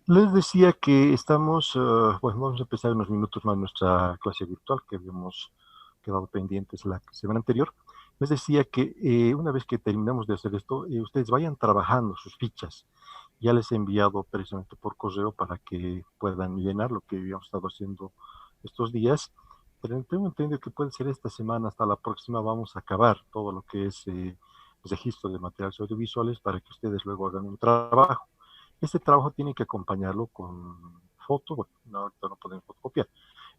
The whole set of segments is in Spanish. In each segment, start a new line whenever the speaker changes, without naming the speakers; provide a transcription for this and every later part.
Les decía que estamos, bueno, vamos a empezar en unos minutos más nuestra clase virtual que habíamos quedado pendientes la semana anterior. Les decía que una vez que terminamos de hacer esto, ustedes vayan trabajando sus fichas. Ya les he enviado precisamente por correo para que puedan llenar lo que habíamos estado haciendo estos días. Pero tengo entendido que puede ser esta semana, hasta la próxima vamos a acabar todo lo que es registro de materiales audiovisuales para que ustedes luego hagan un trabajo. Este trabajo tiene que acompañarlo con fotos, bueno, no, ahorita no podemos fotocopiar.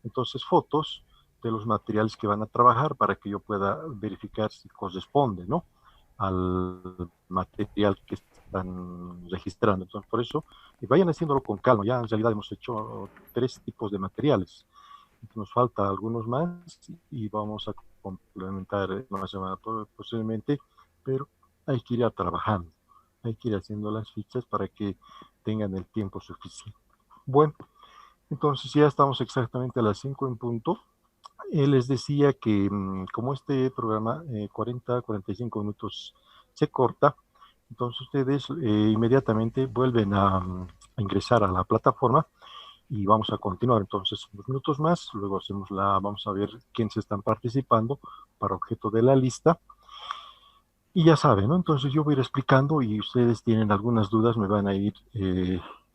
Entonces, fotos de los materiales que van a trabajar para que yo pueda verificar si corresponde, ¿no? Al material que están registrando. Entonces, por eso, y vayan haciéndolo con calma. Ya en realidad hemos hecho 3 tipos de materiales. Nos falta algunos más y vamos a complementar una semana posiblemente, pero hay que ir trabajando, hay que ir haciendo las fichas para que tengan el tiempo suficiente. Bueno, entonces ya estamos exactamente a las 5 en punto. Les decía que como este programa 40-45 minutos se corta, entonces ustedes inmediatamente vuelven a ingresar a la plataforma y vamos a continuar entonces unos minutos más, luego vamos a ver quiénes están participando para objeto de la lista. Y ya saben, ¿no? Entonces yo voy a ir explicando y ustedes tienen algunas dudas, me van a ir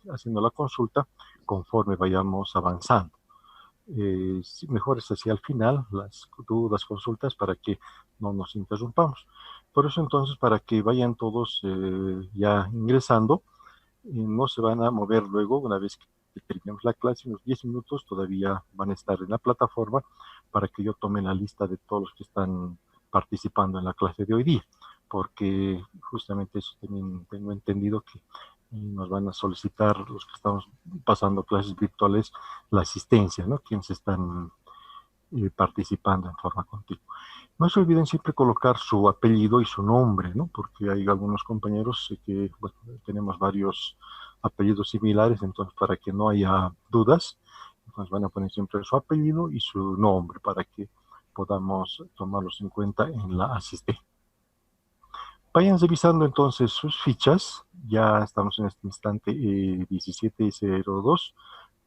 haciendo la consulta conforme vayamos avanzando. Mejor es así al final, las dudas, consultas, para que no nos interrumpamos. Por eso entonces, para que vayan todos ya ingresando, no se van a mover luego, una vez que terminemos la clase, unos 10 minutos todavía van a estar en la plataforma para que yo tome la lista de todos los que están participando en la clase de hoy día, porque justamente eso también tengo entendido que nos van a solicitar los que estamos pasando clases virtuales la asistencia, ¿no? Quienes están participando en forma continua. No se olviden siempre colocar su apellido y su nombre, ¿no? Porque hay algunos compañeros que bueno, tenemos varios apellidos similares, entonces para que no haya dudas, entonces van a poner siempre su apellido y su nombre para que podamos tomarlos en cuenta en la asistencia. Vayan revisando entonces sus fichas, ya estamos en este instante 17:02,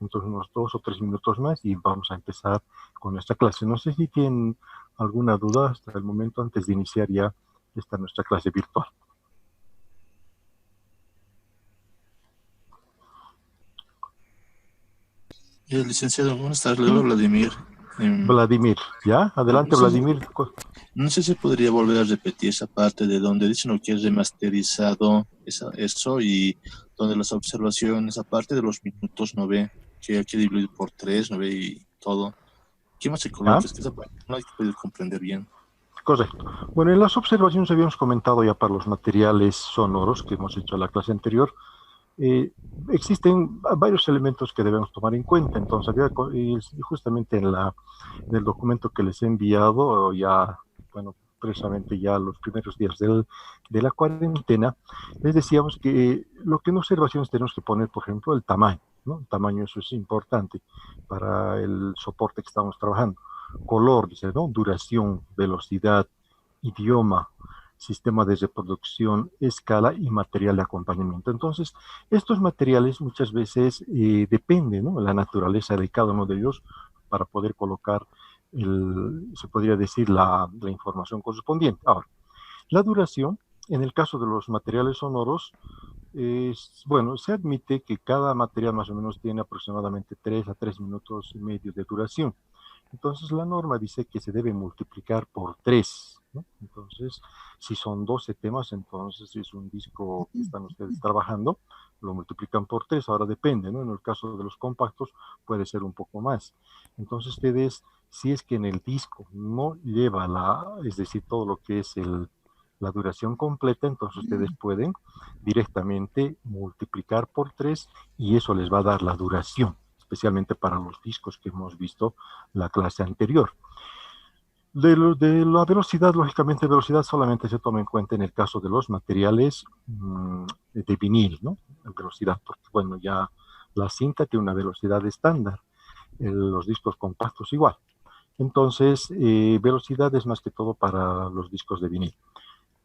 entonces unos 2 o 3 minutos más y vamos a empezar con nuestra clase. No sé si tienen alguna duda hasta el momento antes de iniciar ya nuestra clase virtual.
Licenciado, buenas tardes, le habla
Sí,
Vladimir.
Vladimir, ¿ya?
No
Adelante,
sé,
Vladimir.
no sé si podría volver a repetir esa parte de donde dicen que es remasterizado eso y donde las observaciones, aparte de los minutos, no ve que hay que dividir por tres, no ve y todo. ¿Qué más se
¿Ya?
coloca? Es que esa parte no hay que poder comprender bien.
Correcto. Bueno, en las observaciones habíamos comentado ya para los materiales sonoros que hemos hecho en la clase anterior. eh, Existen varios elementos que debemos tomar en cuenta. Entonces, y justamente en el documento que les he enviado, ya, bueno, precisamente ya los primeros días de la cuarentena, les decíamos que lo que en observaciones tenemos que poner, por ejemplo, el tamaño, ¿no? El tamaño, eso es importante para el soporte que estamos trabajando. Color, dice, ¿no? Duración, velocidad, idioma, sistema de reproducción, escala y material de acompañamiento. Entonces, estos materiales muchas veces dependen, ¿no?, de la naturaleza de cada uno de ellos para poder colocar, se podría decir, la información correspondiente. Ahora, la duración, en el caso de los materiales sonoros, bueno, se admite que cada material más o menos tiene aproximadamente 3 a 3 minutos y medio de duración. Entonces la norma dice que se debe multiplicar por 3, ¿no? Entonces, si son 12 temas, entonces si es un disco que están ustedes trabajando, lo multiplican por 3. Ahora depende, ¿no? En el caso de los compactos puede ser un poco más. Entonces ustedes, si es que en el disco no lleva es decir, todo lo que es la duración completa, entonces ustedes pueden directamente multiplicar por 3 y eso les va a dar la duración, especialmente para los discos que hemos visto la clase anterior. De la velocidad, lógicamente, velocidad solamente se toma en cuenta en el caso de los materiales de vinil, ¿no? En velocidad, porque, bueno, ya la cinta tiene una velocidad estándar, los discos compactos igual. Entonces, velocidad es más que todo para los discos de vinil.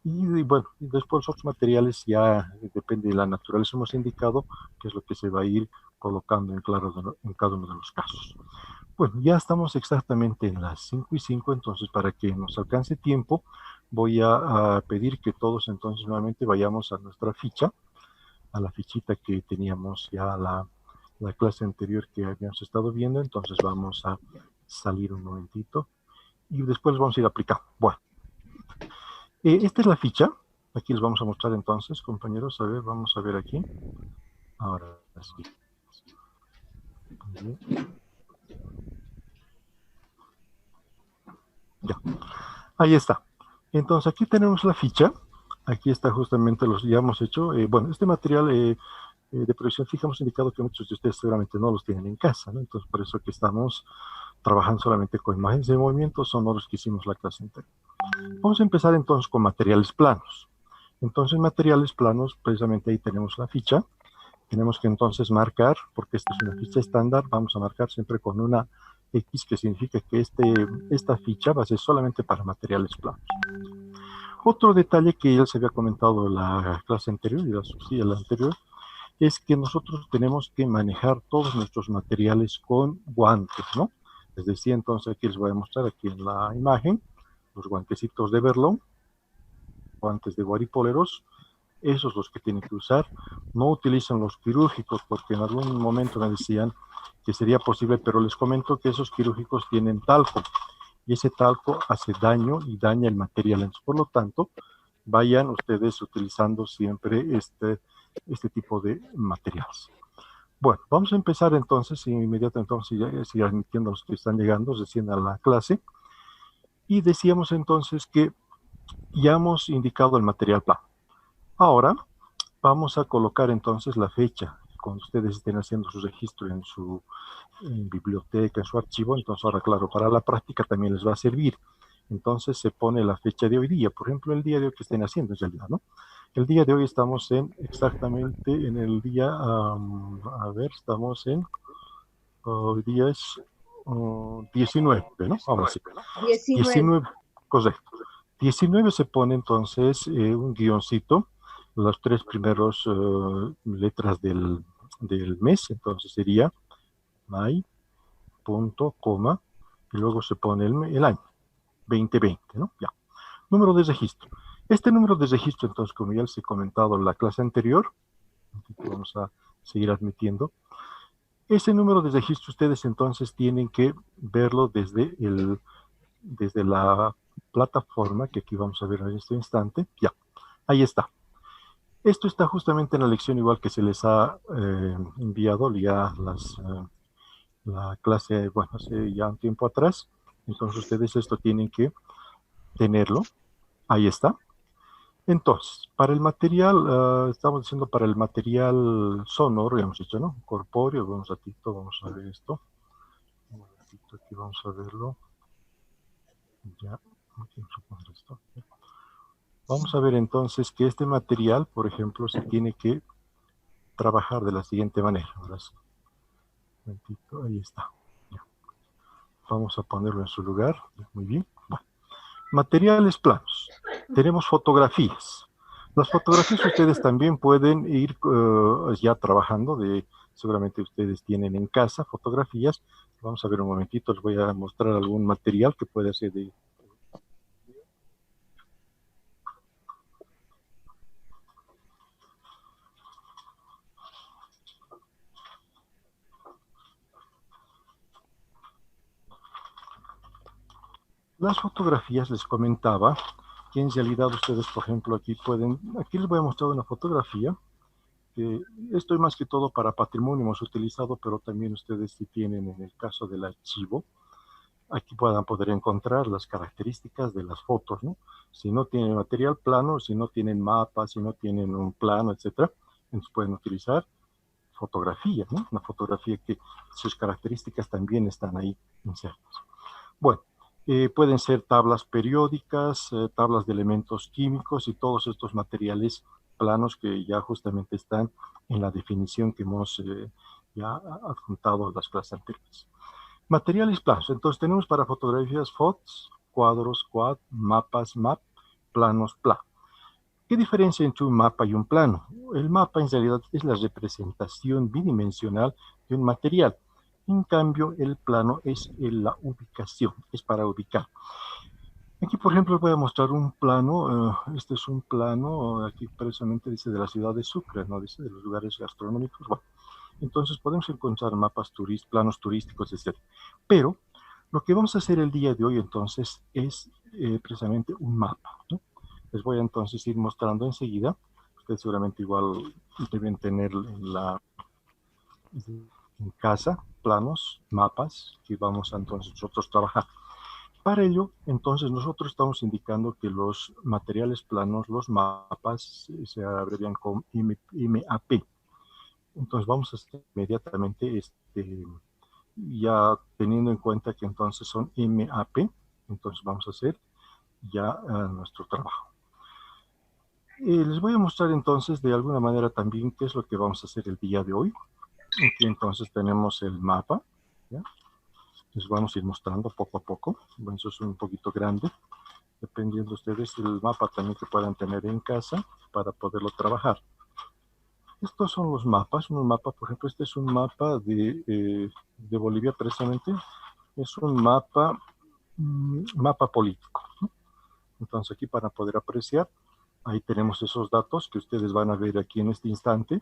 Y bueno, y después otros materiales ya depende de la naturaleza, hemos indicado qué es lo que se va a ir colocando en, claro, en cada uno de los casos. Bueno, ya estamos exactamente en las 5:05, entonces para que nos alcance tiempo, voy a pedir que todos entonces nuevamente vayamos a nuestra ficha, a la fichita que teníamos ya la clase anterior que habíamos estado viendo, entonces vamos a salir un momentito y después vamos a ir aplicando. Bueno, esta es la ficha, aquí les vamos a mostrar entonces, compañeros, a ver, vamos a ver aquí, ahora sí. Muy bien. Ya, ahí está. Entonces aquí tenemos la ficha, aquí está justamente los ya hemos hecho, bueno, este material de proyección fija hemos indicado que muchos de ustedes seguramente no los tienen en casa, ¿no? Entonces por eso que estamos trabajando solamente con imágenes de movimientos sonoros que hicimos la clase anterior. Vamos a empezar entonces con materiales planos. Entonces materiales planos, precisamente ahí tenemos la ficha, tenemos que entonces marcar, porque esta es una ficha estándar, vamos a marcar siempre con una X, que significa que esta ficha va a ser solamente para materiales planos. Otro detalle que ya se había comentado en la clase anterior y la subsidia la anterior, es que nosotros tenemos que manejar todos nuestros materiales con guantes, ¿no? Les decía entonces, aquí les voy a mostrar aquí en la imagen, los guantecitos de Berlón, guantes de guaripóleros, esos los que tienen que usar. No utilizan los quirúrgicos, porque en algún momento me decían que sería posible, pero les comento que esos quirúrgicos tienen talco, y ese talco hace daño y daña el material. Por lo tanto, vayan ustedes utilizando siempre este tipo de materiales. Bueno, vamos a empezar entonces, inmediatamente vamos a ir admitiendo a los que están llegando recién a la clase. Y decíamos entonces que ya hemos indicado el material plano. Ahora vamos a colocar entonces la fecha. Cuando ustedes estén haciendo su registro en su biblioteca, en su archivo, entonces ahora claro, para la práctica también les va a servir. Entonces se pone la fecha de hoy día, por ejemplo, el día de hoy que estén haciendo en realidad, ¿no? El día de hoy estamos exactamente en el día, a ver, estamos en, hoy día es 19, ¿no? Vamos a decir. 19, correcto. 19 se pone entonces un guioncito, las tres primeros letras del mes, entonces sería may, punto, coma, y luego se pone el año, 2020, ¿no? Ya. Número de registro. Este número de registro, entonces, como ya les he comentado en la clase anterior, vamos a seguir admitiendo, ese número de registro ustedes entonces tienen que verlo desde la plataforma, que aquí vamos a ver en este instante. Ya, ahí está. Esto está justamente en la lección igual que se les ha enviado ya la clase, bueno, hace ya un tiempo atrás. Entonces ustedes esto tienen que tenerlo. Ahí está. Entonces, para el material, estamos diciendo para el material sonoro, ya hemos dicho, ¿no? Corpóreo, vamos a ver esto. Un momentito, aquí vamos a verlo. Ya, aquí vamos a poner esto. Vamos a ver entonces que este material, por ejemplo, se tiene que trabajar de la siguiente manera. Ahora sí. Un momentito, ahí está. Ya. Vamos a ponerlo en su lugar. Muy bien. Bueno. Materiales planos. Tenemos fotografías. Las fotografías ustedes también pueden ir ya trabajando seguramente ustedes tienen en casa fotografías. Vamos a ver un momentito, les voy a mostrar algún material que puede ser de... Las fotografías les comentaba que en realidad ustedes, por ejemplo, aquí les voy a mostrar una fotografía. Esto es más que todo para patrimonio hemos utilizado, pero también ustedes si tienen en el caso del archivo, aquí puedan poder encontrar las características de las fotos, ¿no? Si no tienen material plano, si no tienen mapas, si no tienen un plano, etcétera, entonces pueden utilizar fotografía, ¿no? Una fotografía que sus características también están ahí insertas. Bueno, pueden ser tablas periódicas, tablas de elementos químicos y todos estos materiales planos que ya justamente están en la definición que hemos ya adjuntado a las clases anteriores. Materiales planos. Entonces tenemos para fotografías FOTS, cuadros, QUAD, mapas, MAP, planos, PLA. ¿Qué diferencia entre un mapa y un plano? El mapa en realidad es la representación bidimensional de un material. En cambio, el plano es la ubicación, es para ubicar. Aquí, por ejemplo, voy a mostrar un plano. Este es un plano, aquí precisamente dice de la ciudad de Sucre, no dice de los lugares gastronómicos. Bueno, entonces podemos encontrar mapas planos turísticos, etc. Pero lo que vamos a hacer el día de hoy entonces es precisamente un mapa, ¿no? Les voy a entonces ir mostrando enseguida. Ustedes seguramente igual deben tener en casa planos, mapas que vamos a entonces nosotros trabajar. Para ello, entonces nosotros estamos indicando que los materiales planos, los mapas, se abrevian con MAP. Entonces vamos a hacer inmediatamente ya teniendo en cuenta que entonces son MAP, entonces vamos a hacer ya nuestro trabajo. Les voy a mostrar entonces de alguna manera también qué es lo que vamos a hacer el día de hoy. Aquí entonces tenemos el mapa, ¿ya? Les vamos a ir mostrando poco a poco. Bueno, eso es un poquito grande, dependiendo de ustedes el mapa también que puedan tener en casa para poderlo trabajar. Estos son los mapas. Un mapa, por ejemplo, este es un mapa de Bolivia precisamente. Es un mapa político, ¿no? Entonces aquí para poder apreciar, ahí tenemos esos datos que ustedes van a ver aquí en este instante.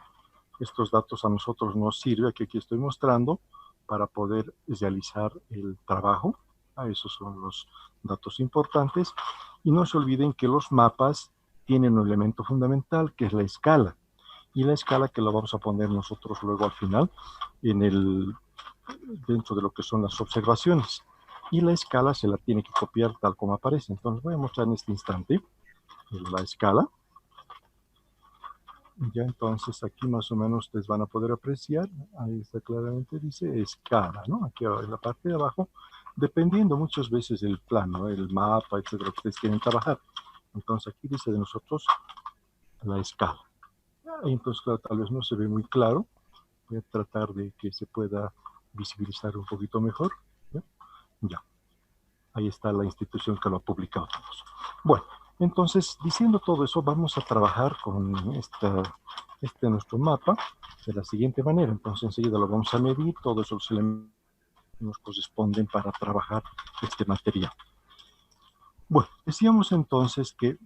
Estos datos a nosotros nos sirven, que aquí estoy mostrando, para poder realizar el trabajo. Esos son los datos importantes. Y no se olviden que los mapas tienen un elemento fundamental, que es la escala. Y la escala que la vamos a poner nosotros luego al final dentro de lo que son las observaciones. Y la escala se la tiene que copiar tal como aparece. Entonces voy a mostrar en este instante la escala. Ya entonces aquí más o menos ustedes van a poder apreciar, ahí está claramente, dice escala, ¿no? Aquí en la parte de abajo, dependiendo muchas veces del plano, el mapa, etcétera, que ustedes quieren trabajar. Entonces aquí dice de nosotros la escala. Entonces, claro, tal vez no se ve muy claro. Voy a tratar de que se pueda visibilizar un poquito mejor. ¿Ya? Ya. Ahí está la institución que lo ha publicado todos. Bueno, entonces, diciendo todo eso, vamos a trabajar con nuestro mapa de la siguiente manera. Entonces, enseguida lo vamos a medir, todos esos elementos nos corresponden para trabajar este material. Bueno, decíamos entonces que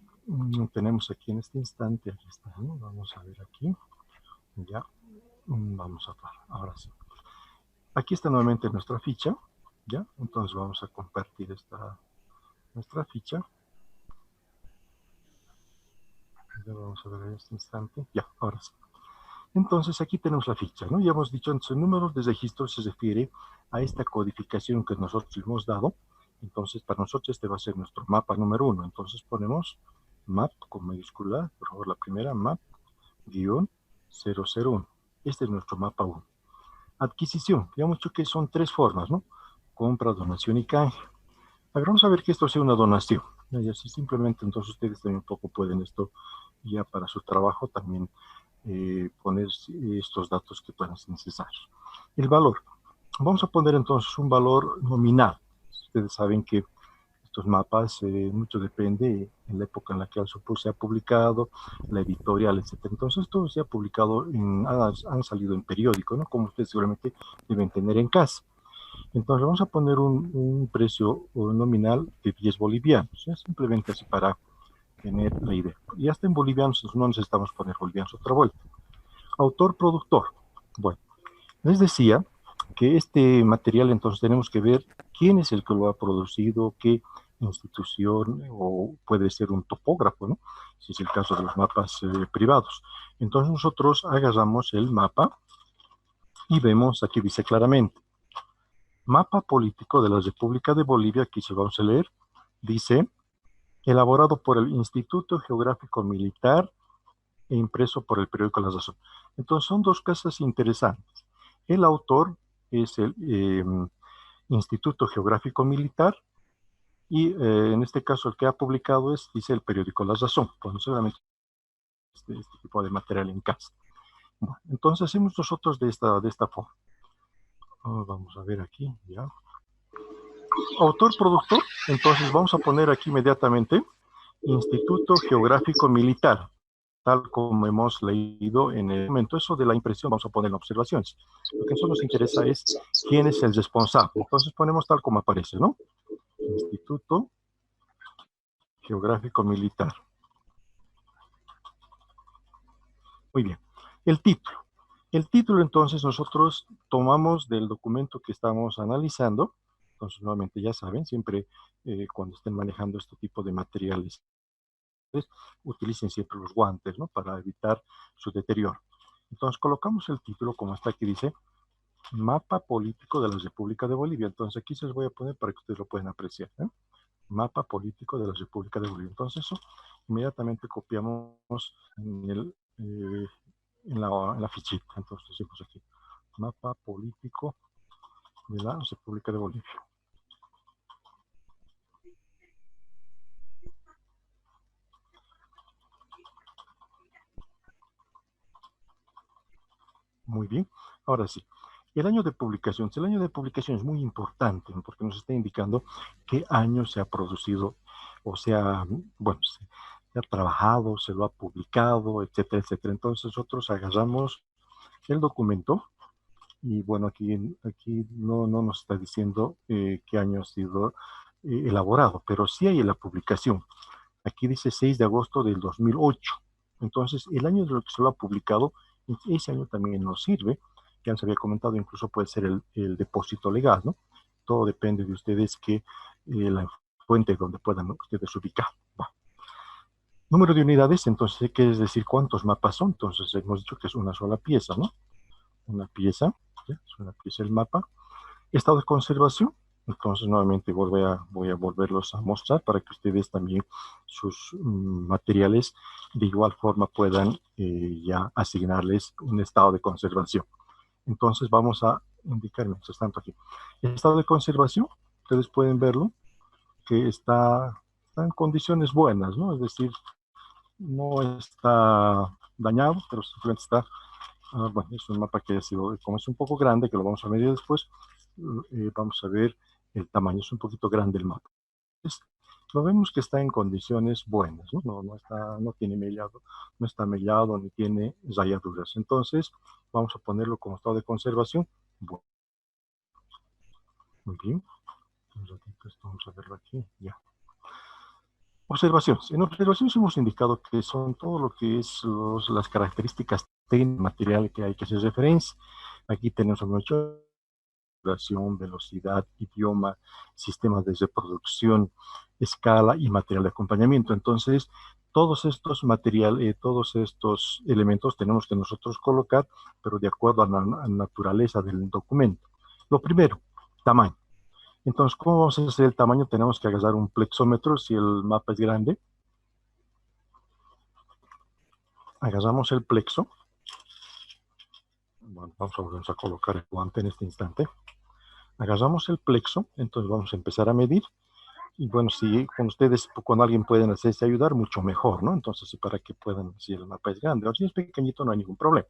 tenemos aquí en este instante, aquí está, ¿no? Vamos a ver aquí, ya, vamos a ver, ahora sí. Aquí está nuevamente nuestra ficha, ¿ya? Entonces vamos a compartir nuestra ficha. Ya vamos a ver en este instante. Ya, ahora sí. Entonces aquí tenemos la ficha, ¿no? Ya hemos dicho, entonces el número de registro se refiere a esta codificación que nosotros hemos dado. Entonces para nosotros este va a ser nuestro mapa número 1. Entonces ponemos map con mayúscula, por favor la primera, map-001. Este es nuestro mapa 1. Adquisición, ya hemos dicho que son 3 formas, ¿no? Compra, donación y canje. A ver, vamos a ver que esto sea una donación. Y así simplemente entonces ustedes también un poco pueden esto ya para su trabajo también poner estos datos que puedan ser necesarios. El valor. Vamos a poner entonces un valor nominal. Ustedes saben que estos mapas, mucho depende en la época en la que se ha publicado, la editorial, etc. Entonces, esto se ha publicado, han salido en periódico, ¿no? Como ustedes seguramente deben tener en casa. Entonces, vamos a poner un precio nominal de 10 bolivianos, ¿ya? Simplemente así para tener la idea. Y hasta en bolivianos no necesitamos poner bolivianos otra vuelta. Autor-productor. Bueno, les decía que este material entonces tenemos que ver quién es el que lo ha producido, qué institución, o puede ser un topógrafo, ¿no? Si es el caso de los mapas privados. Entonces nosotros agarramos el mapa y vemos, aquí dice claramente, mapa político de la República de Bolivia, aquí se vamos a leer, dice, elaborado por el Instituto Geográfico Militar e impreso por el periódico La Razón. Entonces son dos cosas interesantes. El autor es el Instituto Geográfico Militar y en este caso el que ha publicado dice el periódico La Razón, pues seguramente este tipo de material en casa. Bueno, entonces hacemos nosotros de esta forma. Vamos a ver aquí, ya. Autor, productor, entonces vamos a poner aquí inmediatamente Instituto Geográfico Militar, tal como hemos leído en el momento. Eso de la impresión vamos a poner en observaciones. Lo que a nosotros nos interesa es quién es el responsable. Entonces ponemos tal como aparece, ¿no? Instituto Geográfico Militar. Muy bien. El título. El título, entonces, nosotros tomamos del documento que estamos analizando. Entonces, nuevamente, ya saben, siempre cuando estén manejando este tipo de materiales, utilicen siempre los guantes, ¿no? Para evitar su deterioro. Entonces, colocamos el título como está aquí, dice Mapa Político de la República de Bolivia. Entonces, aquí se los voy a poner para que ustedes lo puedan apreciar, ¿eh? Mapa Político de la República de Bolivia. Entonces, eso inmediatamente copiamos en el... en la fichita. Entonces decimos aquí, mapa político de la República de Bolivia. Muy bien. Ahora sí, el año de publicación. El año de publicación es muy importante, ¿no? Porque nos está indicando qué año se ha producido, o sea, bueno, se ha trabajado, se lo ha publicado, etcétera, etcétera. Entonces nosotros agarramos el documento y bueno, aquí no nos está diciendo qué año ha sido elaborado, pero sí hay en la publicación. Aquí dice 6 de agosto del 2008. Entonces, el año de lo que se lo ha publicado, ese año también nos sirve. Ya les había comentado, incluso puede ser el depósito legal, ¿no? Todo depende de ustedes que la fuente donde puedan, ¿no?, ustedes ubicar. Va. Número de unidades, entonces, ¿qué es decir cuántos mapas son? Entonces, hemos dicho que es una sola pieza, ¿no? Una pieza, ¿ya? Es una pieza el mapa. Estado de conservación. Entonces, nuevamente voy a volverlos a mostrar para que ustedes también sus materiales de igual forma puedan ya asignarles un estado de conservación. Entonces, vamos a indicar, mientras tanto aquí, el estado de conservación, ustedes pueden verlo, que está en condiciones buenas, ¿no? Es decir, no está dañado, pero simplemente está. Bueno, es un mapa que ha sido, como es un poco grande, que lo vamos a medir después, vamos a ver el tamaño, es un poquito grande el mapa. Entonces, lo vemos que está en condiciones buenas, ¿no? No tiene mellado, no está mellado ni tiene rayaduras. Entonces, vamos a ponerlo como estado de conservación. Bueno, muy bien. Un ratito, esto vamos a verlo aquí, ya. Observaciones. En observaciones hemos indicado que son todo lo que es las características técnicas, material que hay que hacer referencia. Aquí tenemos mucho duración, velocidad, idioma, sistemas de reproducción, escala y material de acompañamiento. Entonces, todos estos materiales, todos estos elementos tenemos que nosotros colocar, pero de acuerdo a la naturaleza del documento. Lo primero, tamaño. Entonces, ¿cómo vamos a hacer el tamaño? Tenemos que agarrar un plexómetro si el mapa es grande. Agarramos el plexo. Bueno, vamos a colocar el guante en este instante. Agarramos el plexo, entonces vamos a empezar a medir. Y bueno, si con ustedes, con alguien pueden hacerse ayudar, mucho mejor, ¿no? Entonces, para que puedan, si el mapa es grande o si es pequeñito, no hay ningún problema.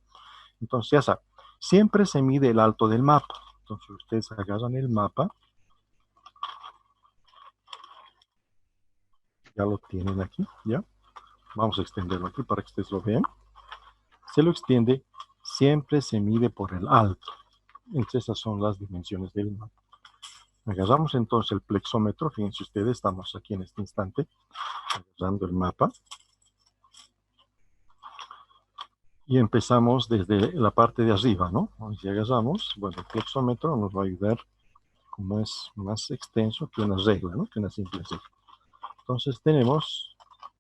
Entonces, ya saben, siempre se mide el alto del mapa. Entonces, ustedes agarran el mapa, ya lo tienen aquí, ¿ya? Vamos a extenderlo aquí para que ustedes lo vean. Se lo extiende, siempre se mide por el alto. Entonces, esas son las dimensiones del mapa. Agarramos entonces el plexómetro, fíjense ustedes, estamos aquí en este instante, agarrando el mapa. Y empezamos desde la parte de arriba, ¿no? Si agarramos, bueno, el plexómetro nos va a ayudar, como es más extenso que una regla, ¿no? Que una simple regla. Entonces tenemos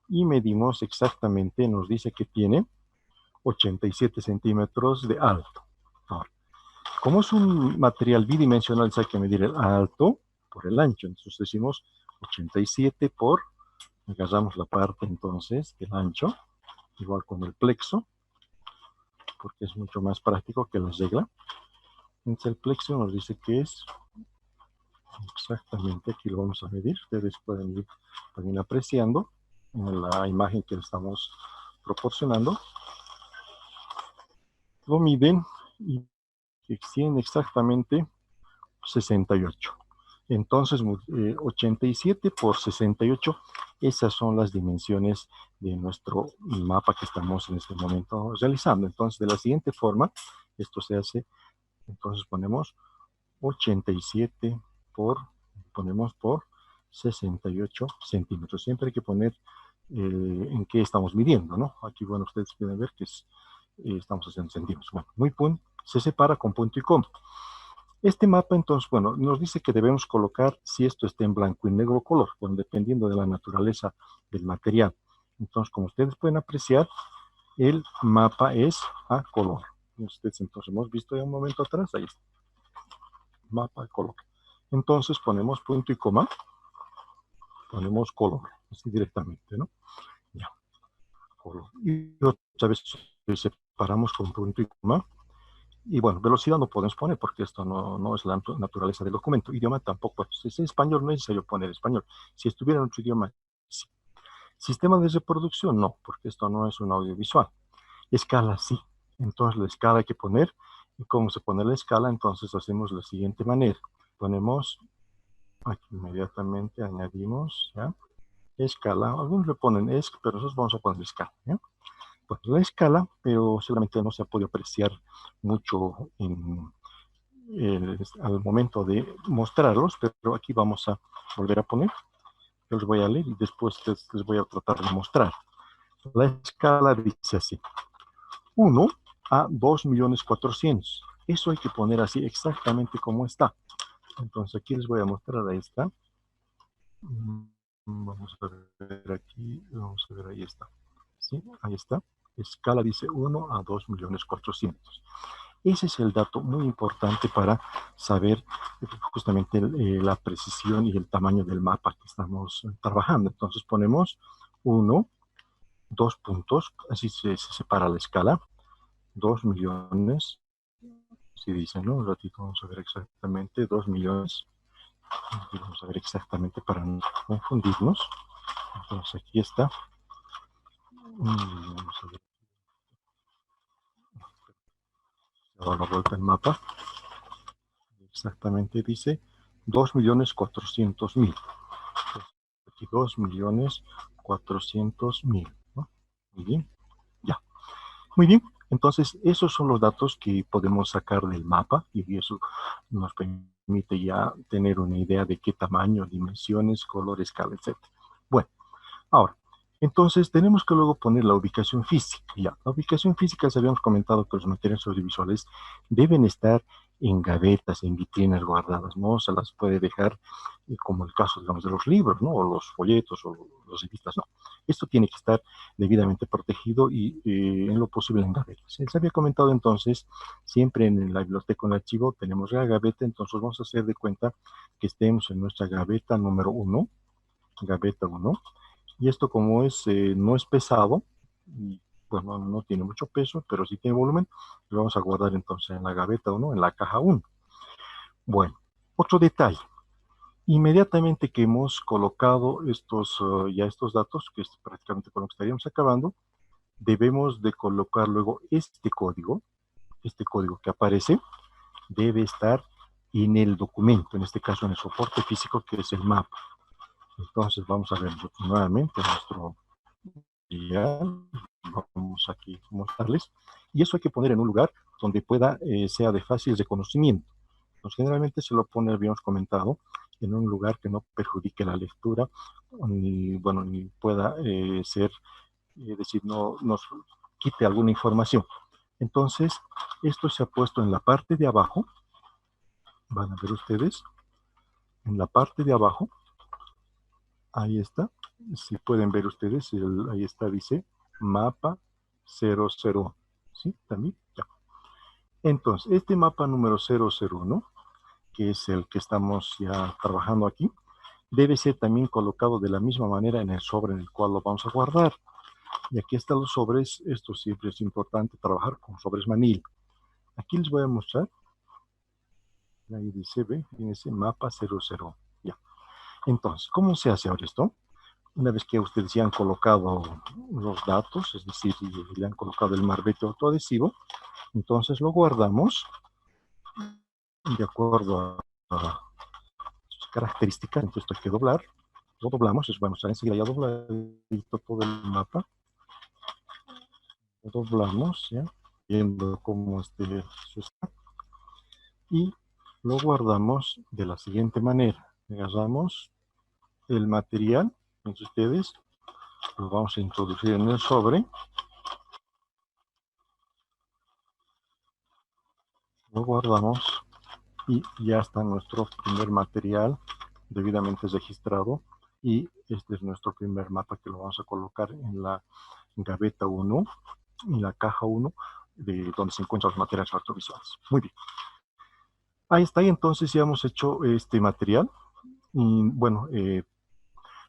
y medimos exactamente, nos dice que tiene 87 centímetros de alto. Ahora, como es un material bidimensional, hay que medir el alto por el ancho. Entonces decimos 87 por, agarramos la parte entonces del ancho, igual con el plexo, porque es mucho más práctico que la regla. Entonces el plexo nos dice que es exactamente, aquí lo vamos a medir, ustedes pueden ir también apreciando en la imagen que estamos proporcionando. Lo miden y extiende exactamente 68. Entonces, 87 por 68, esas son las dimensiones de nuestro mapa que estamos en este momento realizando. Entonces, de la siguiente forma, esto se hace, entonces ponemos 87 por, ponemos por 68 centímetros. Siempre hay que poner en qué estamos midiendo, ¿no? Aquí, bueno, ustedes pueden ver que estamos haciendo centímetros. Bueno, se separa con punto y coma. Este mapa, entonces, bueno, nos dice que debemos colocar si esto está en blanco y negro color, bueno, dependiendo de la naturaleza del material. Entonces, como ustedes pueden apreciar, el mapa es a color. Ustedes entonces hemos visto ya un momento atrás, ahí está, mapa a color. Entonces ponemos punto y coma, ponemos color, así directamente, ¿no? Ya, color. Y otra vez separamos con punto y coma. Y bueno, velocidad no podemos poner porque esto no es la naturaleza del documento. Idioma tampoco. Si es español, no es necesario poner español. Si estuviera en otro idioma, sí. Sistema de reproducción, no, porque esto no es un audiovisual. Escala, sí. Entonces la escala hay que poner. ¿Y cómo se pone la escala? Entonces hacemos la siguiente manera. Ponemos, aquí inmediatamente añadimos, ¿ya? Escala. Algunos le ponen ESC, pero nosotros vamos a poner escala, ¿ya? Pues la escala, pero seguramente no se ha podido apreciar mucho al momento de mostrarlos, pero aquí vamos a volver a poner. Yo los voy a leer y después les voy a tratar de mostrar. La escala dice así: 1 a 2.400.000. Eso hay que poner así exactamente como está. Entonces aquí les voy a mostrar, ahí está. Vamos a ver aquí, vamos a ver, ahí está. ¿Sí? Ahí está. Escala dice 1 a 2.400.000. Ese es el dato muy importante para saber justamente la precisión y el tamaño del mapa que estamos trabajando. Entonces ponemos 1, 2 puntos, así se separa la escala, 2 millones, si dicen, ¿no? Un ratito vamos a ver exactamente, 2 millones, y vamos a ver exactamente para no confundirnos. Entonces aquí está. Vamos a ver, ahora la vuelta al mapa. Exactamente dice 2.400.000. Aquí 2.400.000, ¿no? Muy bien, ya. Muy bien, entonces esos son los datos que podemos sacar del mapa y eso nos permite ya tener una idea de qué tamaño, dimensiones, color, escala, etc. Bueno, ahora, entonces tenemos que luego poner la ubicación física. Ya, la ubicación física, ya habíamos comentado que los materiales audiovisuales deben estar en gavetas, en vitrinas guardadas, no se las puede dejar como el caso, digamos, de los libros, ¿no? O los folletos o las revistas, no. Esto tiene que estar debidamente protegido y en lo posible en gavetas. Se había comentado entonces, siempre en la biblioteca, en el archivo, tenemos la gaveta, entonces vamos a hacer de cuenta que estemos en nuestra gaveta número 1, gaveta 1, y esto como no es pesado, y bueno, no tiene mucho peso, pero sí tiene volumen, lo vamos a guardar entonces en la gaveta 1, en la caja 1. Bueno, otro detalle. Inmediatamente que hemos colocado estos datos, que es prácticamente con lo que estaríamos acabando, debemos de colocar luego este código que aparece, debe estar en el documento, en este caso en el soporte físico que es el mapa. Entonces vamos a ver nuevamente nuestro material, vamos aquí a mostrarles, y eso hay que poner en un lugar donde sea de fácil reconocimiento. Pues generalmente se lo pone, habíamos comentado, en un lugar que no perjudique la lectura, ni, bueno, ni pueda ser, es decir, no nos quite alguna información. Entonces, esto se ha puesto en la parte de abajo, van a ver ustedes, en la parte de abajo, ahí está, si pueden ver ustedes, ahí está, dice mapa 001, ¿sí? También, ya. Entonces, este mapa número 001, que es el que estamos ya trabajando aquí, debe ser también colocado de la misma manera en el sobre en el cual lo vamos a guardar. Y aquí están los sobres, esto siempre es importante trabajar con sobres manil. Aquí les voy a mostrar, ahí dice, ve, ese mapa 00, ya. Entonces, ¿cómo se hace ahora esto? Una vez que ustedes ya han colocado los datos, es decir, y le han colocado el marbete autoadhesivo, entonces lo guardamos de acuerdo a sus características. Entonces esto hay que doblar. Lo doblamos, es bueno, enseguida ya dobladito todo el mapa. Lo doblamos, ¿ya? Viendo cómo y lo guardamos de la siguiente manera. Agarramos el material, entonces ustedes lo vamos a introducir en el sobre. Lo guardamos y ya está nuestro primer material debidamente registrado. Y este es nuestro primer mapa que lo vamos a colocar en la gaveta 1, en la caja 1, de donde se encuentran los materiales audiovisuales. Muy bien. Ahí está, y entonces ya hemos hecho este material. Y bueno,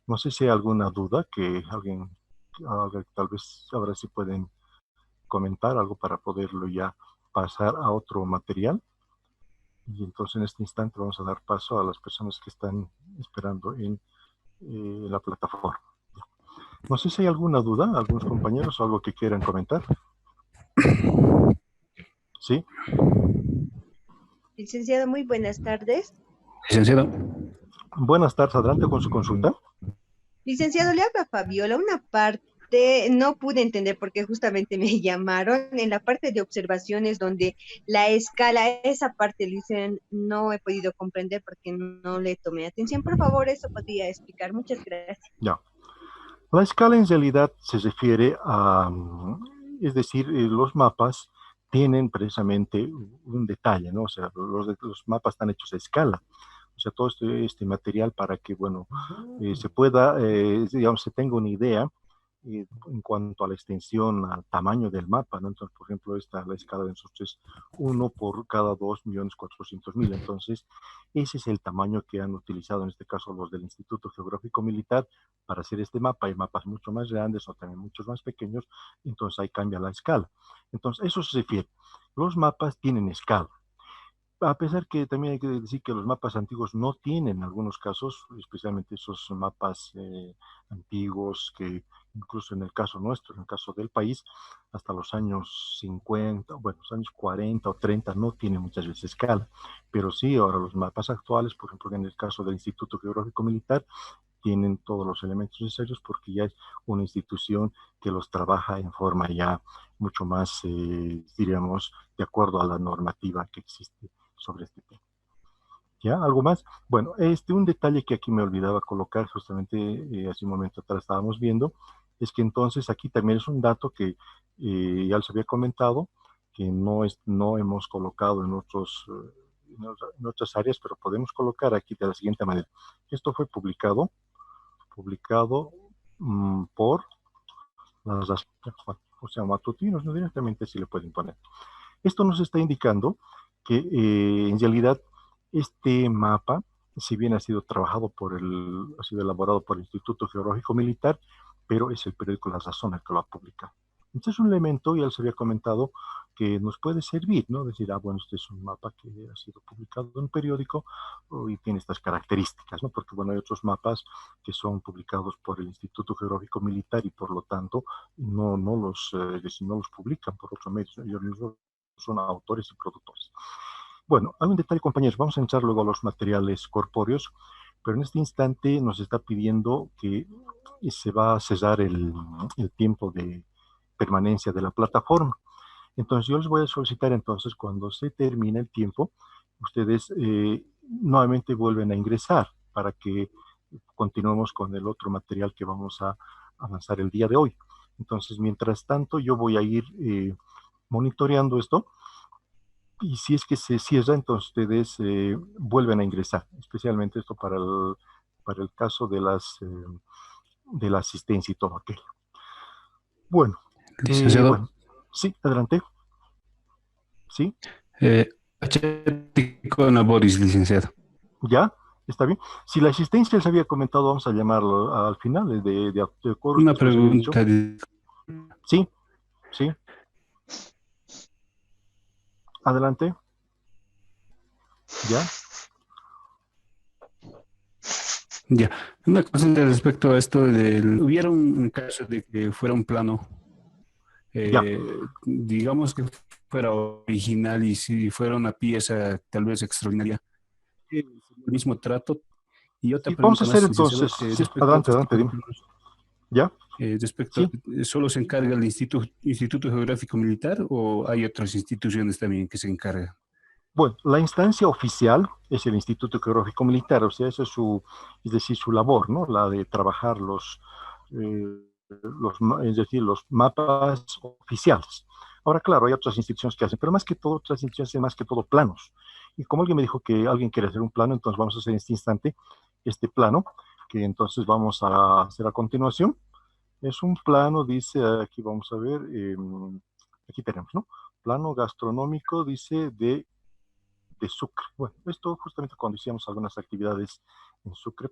no sé si hay alguna duda que alguien, tal vez ahora sí pueden comentar algo para poderlo ya pasar a otro material. Y entonces en este instante vamos a dar paso a las personas que están esperando en la plataforma. No sé si hay alguna duda, algunos compañeros o algo que quieran comentar. ¿Sí?
Licenciado, muy buenas tardes.
Licenciado.
Buenas tardes, adelante con su consulta.
Licenciado, le habla Fabiola. Una parte no pude entender porque justamente me llamaron en la parte de observaciones donde la escala, esa parte, dicen, no he podido comprender porque no le tomé atención. Por favor, eso podría explicar. Muchas gracias.
Ya. La escala en realidad se refiere a, es decir, los mapas tienen precisamente un detalle, ¿no? O sea, los mapas están hechos a escala. O sea, todo este material para que, bueno, se pueda, digamos, se tenga una idea en cuanto a la extensión, al tamaño del mapa, ¿no? Entonces, por ejemplo, la escala de nosotros es 1 por cada 2.400.000. Entonces, ese es el tamaño que han utilizado en este caso los del Instituto Geográfico Militar para hacer este mapa. Hay mapas mucho más grandes o también muchos más pequeños, entonces ahí cambia la escala. Entonces, eso se refiere. Los mapas tienen escala. A pesar que también hay que decir que los mapas antiguos no tienen, en algunos casos, especialmente esos mapas antiguos que incluso en el caso nuestro, en el caso del país, hasta los años 50, bueno, los años 40 o 30 no tienen muchas veces escala, pero sí ahora los mapas actuales, por ejemplo en el caso del Instituto Geográfico Militar, tienen todos los elementos necesarios porque ya es una institución que los trabaja en forma ya mucho más, diríamos, de acuerdo a la normativa que existe sobre este tema. ¿Ya? ¿Algo más? Bueno, un detalle que aquí me olvidaba colocar, justamente hace un momento atrás estábamos viendo, es que entonces aquí también es un dato que ya les había comentado, que no hemos colocado en otras áreas, pero podemos colocar aquí de la siguiente manera. Esto fue publicado por las, o sea, matutinos, no directamente si le pueden poner. Esto nos está indicando que en realidad este mapa, si bien ha sido trabajado ha sido elaborado por el Instituto Geológico Militar, pero es el periódico La Razón el que lo ha publicado. Entonces es un elemento, ya les había comentado, que nos puede servir, ¿no? Decir, bueno, este es un mapa que ha sido publicado en un periódico y tiene estas características, ¿no? Porque, bueno, hay otros mapas que son publicados por el Instituto Geográfico Militar y por lo tanto no los publican por otro medio. Ellos mismos son autores y productores. Bueno, hay un detalle, compañeros, vamos a entrar luego a los materiales corpóreos, pero en este instante nos está pidiendo que se va a cesar el tiempo de permanencia de la plataforma. Entonces yo les voy a solicitar entonces cuando se termine el tiempo, ustedes nuevamente vuelven a ingresar para que continuemos con el otro material que vamos a avanzar el día de hoy. Entonces, mientras tanto, yo voy a ir monitoreando esto y si es que se cierra, entonces ustedes vuelven a ingresar, especialmente esto para el caso de la asistencia y todo aquello. Bueno,
Licenciado.
Sí, adelante. ¿Sí?
Con Boris, licenciado.
¿Ya? ¿Está bien? Si la asistencia les había comentado, vamos a llamarlo al final de acuerdo.
Una pregunta.
Sí, sí. Adelante. ¿Ya?
Ya. Una cosa respecto a esto hubiera un caso de que fuera un plano, digamos que fuera original y si fuera una pieza tal vez extraordinaria, el mismo trato Y otra
Sí, vamos a
pregunta
hacer
más, licenciado,
entonces, sí,
respecto a
adelante,
otros
adelante,
tipos de
dime.
planos.
¿Ya?
Respecto,
Sí.
¿solo se encarga el Instituto Geográfico Militar o hay otras instituciones también que se encargan?
Bueno, la instancia oficial es el Instituto Geográfico Militar, o sea, esa es su, es decir, su labor, ¿no? La de trabajar es decir, los mapas oficiales. Ahora, claro, hay otras instituciones que hacen, pero más que todo, otras instituciones hacen más que todo planos. Y como alguien me dijo que alguien quiere hacer un plano, entonces vamos a hacer en este instante este plano, que entonces vamos a hacer a continuación. Es un plano, dice, aquí vamos a ver, aquí tenemos, ¿no? Plano gastronómico, dice, de Sucre. Bueno, esto justamente cuando hicimos algunas actividades en Sucre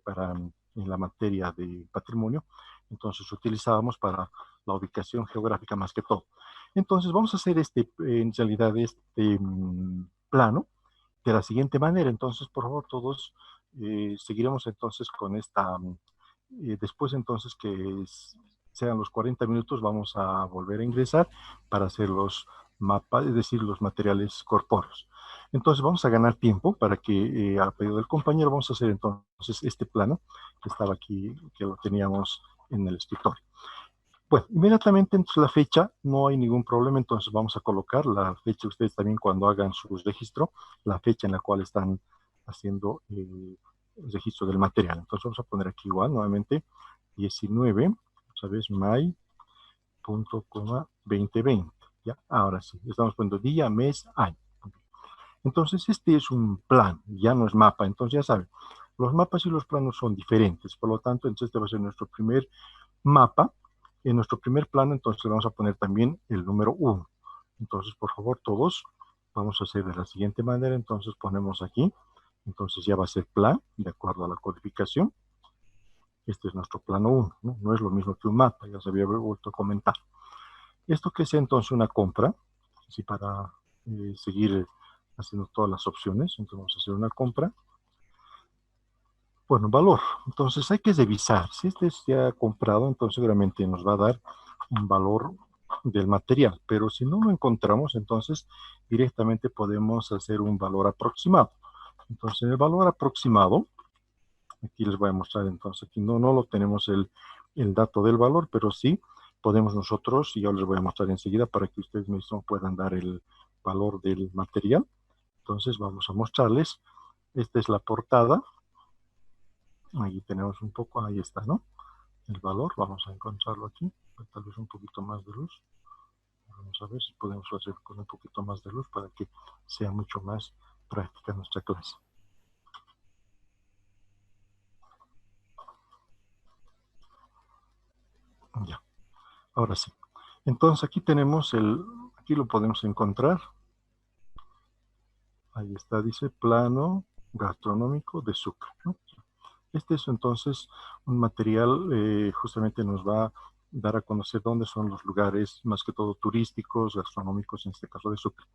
en la materia de patrimonio, entonces utilizábamos para la ubicación geográfica más que todo. Entonces vamos a hacer en realidad este plano de la siguiente manera. Entonces, por favor, todos seguiremos entonces con después entonces sean los 40 minutos, vamos a volver a ingresar para hacer los mapas, es decir, los materiales corpóreos. Entonces vamos a ganar tiempo para que a pedido del compañero vamos a hacer entonces este plano que estaba aquí, que lo teníamos en el escritorio. Bueno, inmediatamente entre la fecha no hay ningún problema, entonces vamos a colocar la fecha, ustedes también cuando hagan su registro, la fecha en la cual están haciendo el registro del material. Entonces vamos a poner aquí igual, nuevamente, 19, ¿sabes? May.2020. ¿Ya? Ahora sí, estamos poniendo día, mes, año. Entonces este es un plan, ya no es mapa, entonces ya saben, los mapas y los planos son diferentes, por lo tanto, entonces este va a ser nuestro primer mapa. En nuestro primer plano, entonces le vamos a poner también el número 1. Entonces, por favor, todos vamos a hacer de la siguiente manera. Entonces ponemos aquí. Entonces ya va a ser plan, de acuerdo a la codificación. Este es nuestro plano 1, ¿no? No es lo mismo que un mapa, ya se había vuelto a comentar. Esto que es entonces una compra, así para seguir haciendo todas las opciones. Entonces vamos a hacer una compra. Bueno, valor. Entonces hay que revisar. Si este es ya comprado, entonces seguramente nos va a dar un valor del material. Pero si no lo encontramos, entonces directamente podemos hacer un valor aproximado. Entonces el valor aproximado, aquí les voy a mostrar entonces, aquí no lo tenemos el dato del valor, pero sí podemos nosotros, y yo les voy a mostrar enseguida para que ustedes mismos puedan dar el valor del material. Entonces vamos a mostrarles. Esta es la portada. Ahí tenemos un poco, ahí está, ¿no? El valor, vamos a encontrarlo aquí, tal vez un poquito más de luz. Vamos a ver si podemos hacer con un poquito más de luz para que sea mucho más práctica nuestra clase. Ya, ahora sí. Entonces aquí tenemos aquí lo podemos encontrar. Ahí está, dice plano gastronómico de Sucre, ¿no? Este es entonces un material, justamente nos va a dar a conocer dónde son los lugares, más que todo turísticos, gastronómicos, en este caso de Sucre.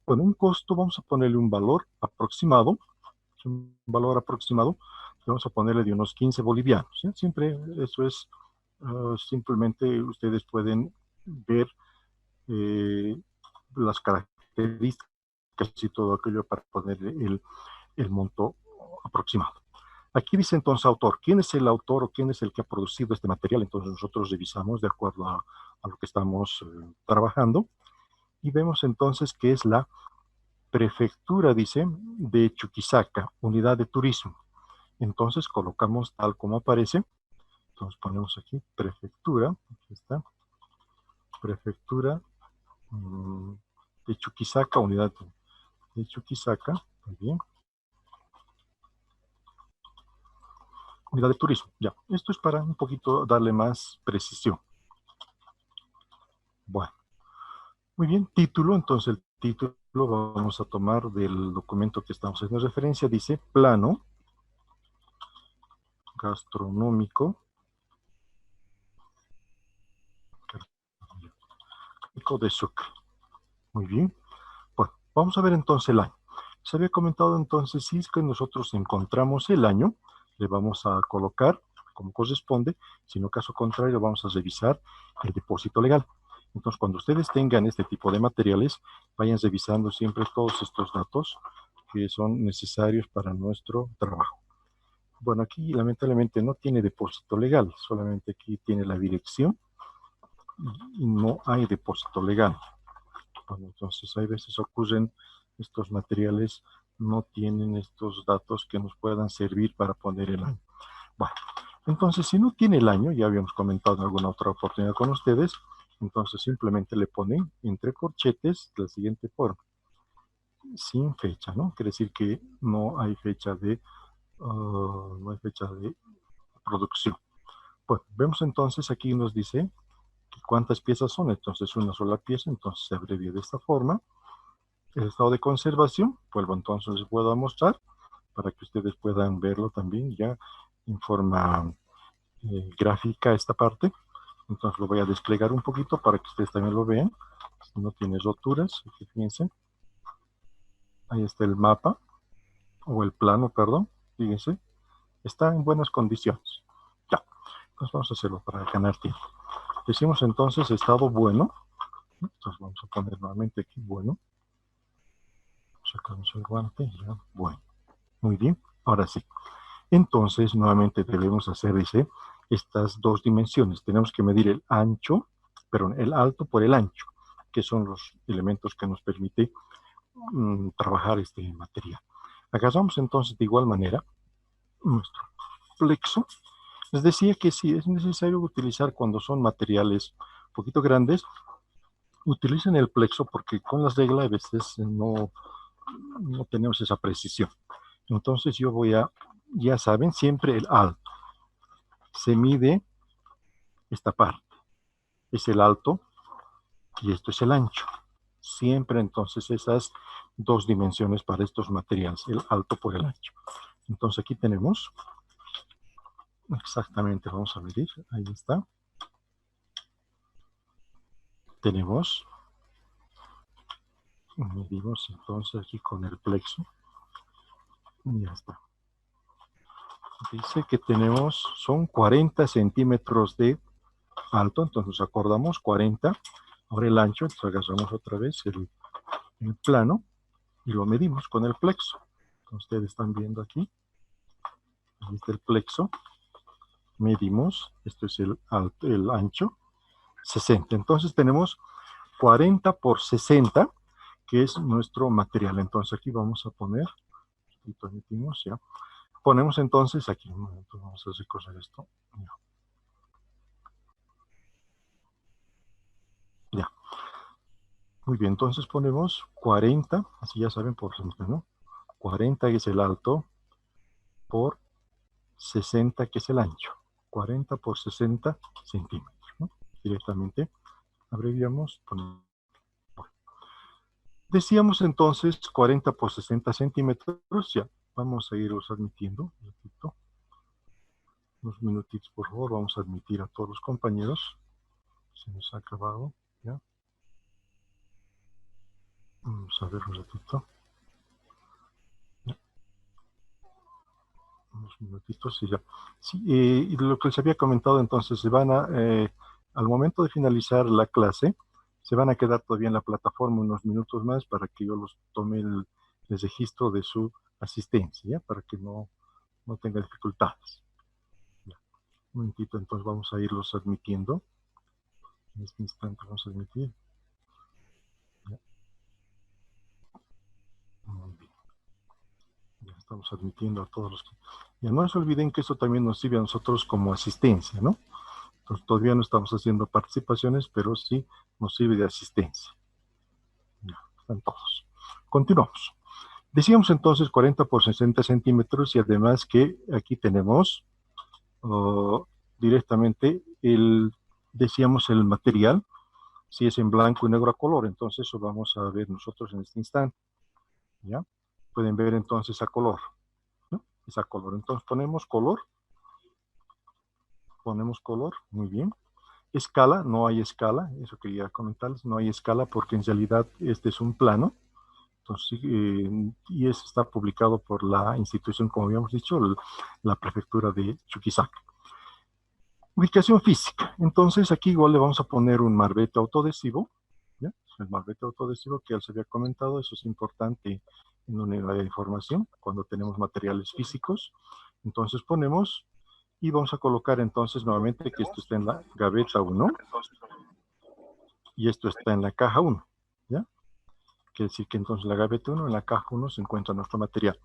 Bueno, un costo, vamos a ponerle un valor aproximado, vamos a ponerle de unos 15 bolivianos. ¿Eh? Siempre eso es, simplemente ustedes pueden ver eh, las características y todo aquello para poner el monto aproximado. Aquí dice entonces autor. ¿Quién es el autor o quién es el que ha producido este material? Entonces nosotros revisamos de acuerdo a lo que estamos trabajando y vemos entonces que es la prefectura, dice, de Chuquisaca, unidad de turismo. Entonces colocamos tal como aparece. Entonces ponemos aquí prefectura, aquí está, prefectura de Chuquisaca, unidad de Chuquisaca, muy bien. Unidad de turismo, ya. Esto es para un poquito darle más precisión. Bueno, muy bien, título, entonces el título vamos a tomar del documento que estamos haciendo referencia, dice plano gastronómico de Sucre. Muy bien. Bueno, vamos a ver entonces el año. Se había comentado entonces, si es que nosotros encontramos el año, le vamos a colocar como corresponde, si no caso contrario vamos a revisar el depósito legal. Entonces, cuando ustedes tengan este tipo de materiales, vayan revisando siempre todos estos datos que son necesarios para nuestro trabajo. Bueno, aquí lamentablemente no tiene depósito legal, solamente aquí tiene la dirección y no hay depósito legal. Bueno, entonces hay veces ocurren estos materiales, no tienen estos datos que nos puedan servir para poner el año. Bueno, entonces si no tiene el año, ya habíamos comentado en alguna otra oportunidad con ustedes, entonces simplemente le ponen entre corchetes de la siguiente forma, sin fecha, ¿no? Quiere decir que no hay fecha de, no hay fecha de producción. Bueno, vemos entonces aquí nos dice que cuántas piezas son, entonces una sola pieza, entonces se abrevia de esta forma. El estado de conservación, vuelvo entonces les puedo mostrar para que ustedes puedan verlo también ya en forma gráfica esta parte. Entonces lo voy a desplegar un poquito para que ustedes también lo vean. Si no tiene roturas, fíjense. Ahí está el mapa, o el plano, perdón, fíjense. Está en buenas condiciones. Ya, entonces vamos a hacerlo para ganar tiempo. Decimos entonces estado bueno. Entonces vamos a poner nuevamente aquí bueno. Sacamos el guante, ya, bueno. Muy bien, ahora sí. Entonces, nuevamente debemos hacer, dice, estas dos dimensiones. Tenemos que medir el ancho, perdón, el alto por el ancho, que son los elementos que nos permite trabajar este material. Agarramos entonces de igual manera nuestro plexo. Les decía que sí es necesario utilizar cuando son materiales un poquito grandes, utilicen el plexo porque con las reglas a veces no tenemos esa precisión. Entonces yo voy a, ya saben, siempre el alto. Se mide esta parte. Es el alto y esto es el ancho. Siempre entonces esas dos dimensiones para estos materiales, el alto por el ancho. Entonces aquí tenemos, exactamente, vamos a medir, ahí está. Tenemos, medimos entonces aquí con el plexo. Y ya está. Dice que tenemos, son 40 centímetros de alto, entonces nos acordamos 40. Ahora el ancho, entonces agarramos otra vez el plano y lo medimos con el plexo. Como ustedes están viendo aquí, ahí está el plexo. Medimos, esto es el ancho, 60. Entonces tenemos 40 por 60, que es nuestro material. Entonces aquí vamos a poner, y permitimos, ya. Ponemos entonces aquí, un momento, vamos a recorrer esto. Ya. Ya. Muy bien, entonces ponemos 40, así ya saben por ejemplo, ¿no? 40 que es el alto por 60 que es el ancho. 40 por 60 centímetros, ¿no? Directamente abreviamos. Ponemos. Decíamos entonces 40 por 60 centímetros, ya. Vamos a irlos admitiendo. Un ratito. Unos minutitos, por favor. Vamos a admitir a todos los compañeros. Se nos ha acabado, ya. Vamos a ver un ratito. Unos minutitos y ya. Sí, y lo que les había comentado entonces, se van a, al momento de finalizar la clase, se van a quedar todavía en la plataforma unos minutos más para que yo los tome el registro de su asistencia, ¿ya? Para que no tenga dificultades. Ya. Un momentito, entonces vamos a irlos admitiendo. En este instante vamos a admitir. Ya. Muy bien. Ya estamos admitiendo a todos los que... Ya no se olviden que esto también nos sirve a nosotros como asistencia, ¿no? Entonces todavía no estamos haciendo participaciones, pero sí nos sirve de asistencia. Ya, están todos. Continuamos. Decíamos entonces 40 por 60 centímetros y además que aquí tenemos directamente decíamos el material, si es en blanco y negro a color, entonces eso vamos a ver nosotros en este instante. ¿Ya? Pueden ver entonces a color, ¿no? Es a color. Entonces ponemos color, muy bien. Escala, no hay escala, eso quería comentarles, no hay escala porque en realidad este es un plano. Entonces, y eso está publicado por la institución, como habíamos dicho, la prefectura de Chuquisaca. Ubicación física. Entonces aquí igual le vamos a poner un marbete autoadhesivo, ¿ya? El marbete autoadhesivo que ya les había comentado, eso es importante en una unidad de información cuando tenemos materiales físicos. Entonces ponemos y vamos a colocar entonces nuevamente que esto está en la gaveta 1 y esto está en la caja 1, ¿ya? Quiere decir que entonces en la gaveta 1, en la caja 1 se encuentra nuestro material.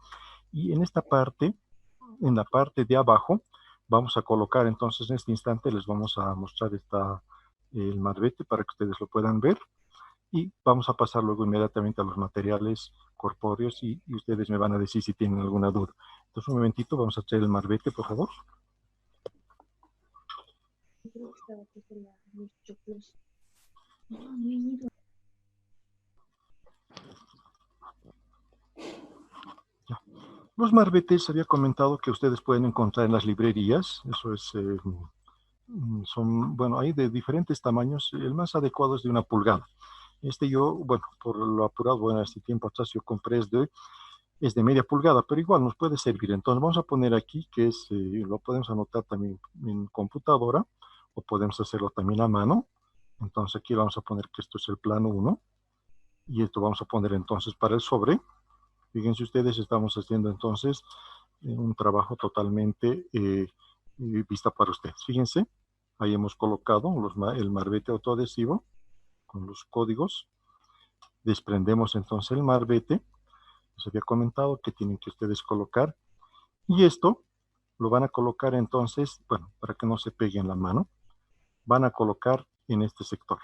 Y en esta parte, en la parte de abajo, vamos a colocar entonces en este instante, les vamos a mostrar el marbete para que ustedes lo puedan ver. Y vamos a pasar luego inmediatamente a los materiales corpóreos y ustedes me van a decir si tienen alguna duda. Entonces un momentito, vamos a traer el marbete, por favor. Ya. Los marbetes había comentado que ustedes pueden encontrar en las librerías. Eso es, bueno, hay de diferentes tamaños. El más adecuado es de 1 pulgada. Yo, bueno, por lo apurado, bueno, este tiempo atrás yo compré es de media pulgada, pero igual nos puede servir. Entonces vamos a poner aquí que lo podemos anotar también en computadora o podemos hacerlo también a mano. Entonces aquí vamos a poner que esto es el plano 1 y esto vamos a poner entonces para el sobre. Fíjense ustedes, estamos haciendo entonces un trabajo totalmente vista para ustedes. Fíjense, ahí hemos colocado el marbete autoadhesivo con los códigos. Desprendemos entonces el marbete. Les había comentado que tienen que ustedes colocar. Y esto lo van a colocar entonces, bueno, para que no se pegue en la mano, van a colocar en este sector.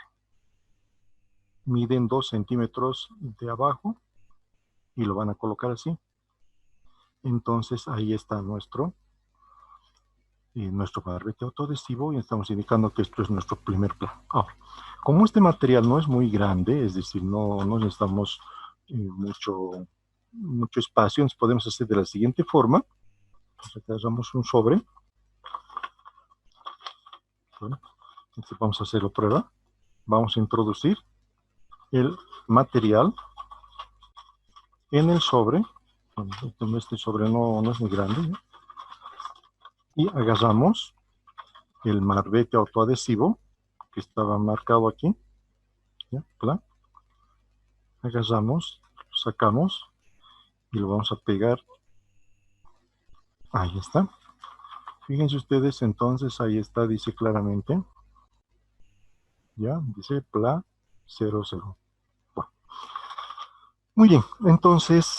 Miden 2 centímetros de abajo y lo van a colocar así. Entonces ahí está nuestro marbete autoadhesivo y estamos indicando que esto es nuestro primer plano. Ahora, como este material no es muy grande, es decir, no necesitamos mucho espacio, nos podemos hacer de la siguiente forma. Entonces, agarramos un sobre. Bueno, vamos a hacerlo prueba. Vamos a introducir el material en el sobre. Bueno, este sobre no es muy grande, ¿no? Y agarramos el marbete autoadhesivo que estaba marcado aquí. ¿Ya? Agarramos, sacamos y lo vamos a pegar. Ahí está. Fíjense ustedes, entonces ahí está, dice claramente. Ya, dice PLA 00. Bueno. Muy bien, entonces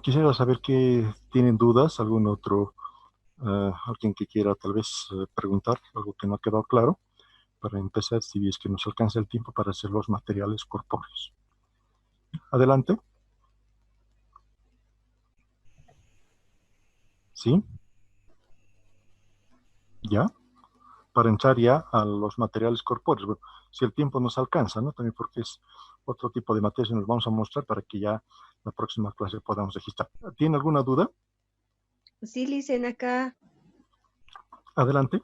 quisiera saber qué tienen dudas, algún otro, alguien que quiera tal vez preguntar algo que no ha quedado claro, para empezar, si es que nos alcanza el tiempo para hacer los materiales corpóreos. Adelante. ¿Sí? ¿Ya? Para entrar ya a los materiales corpóreos. Bueno, si el tiempo nos alcanza, ¿no? También porque es otro tipo de materias que nos vamos a mostrar para que ya la próxima clase podamos registrar. ¿Tiene alguna duda?
Sí, Licen, acá.
Adelante.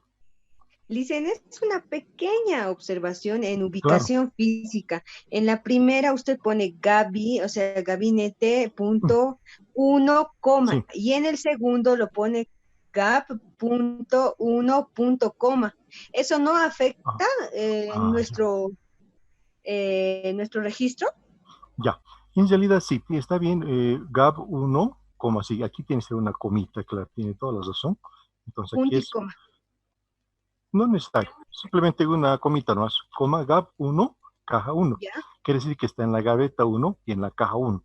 Licen, es una pequeña observación en
Claro.
ubicación física. En la primera usted pone Gabi, o sea, gabinete punto 1,
Sí.
y en el segundo lo pone gap.1, coma. ¿Eso no afecta
Ya.
nuestro registro?
Ya. En realidad sí, está bien. Gab 1, coma, sí, aquí tiene que ser una comita, claro, tiene toda la razón. Entonces aquí
Punto y
es,
coma.
no necesario, simplemente una comita más, coma, Gab 1, caja 1.
¿Ya?
Quiere decir que está en la gaveta 1 y en la caja 1.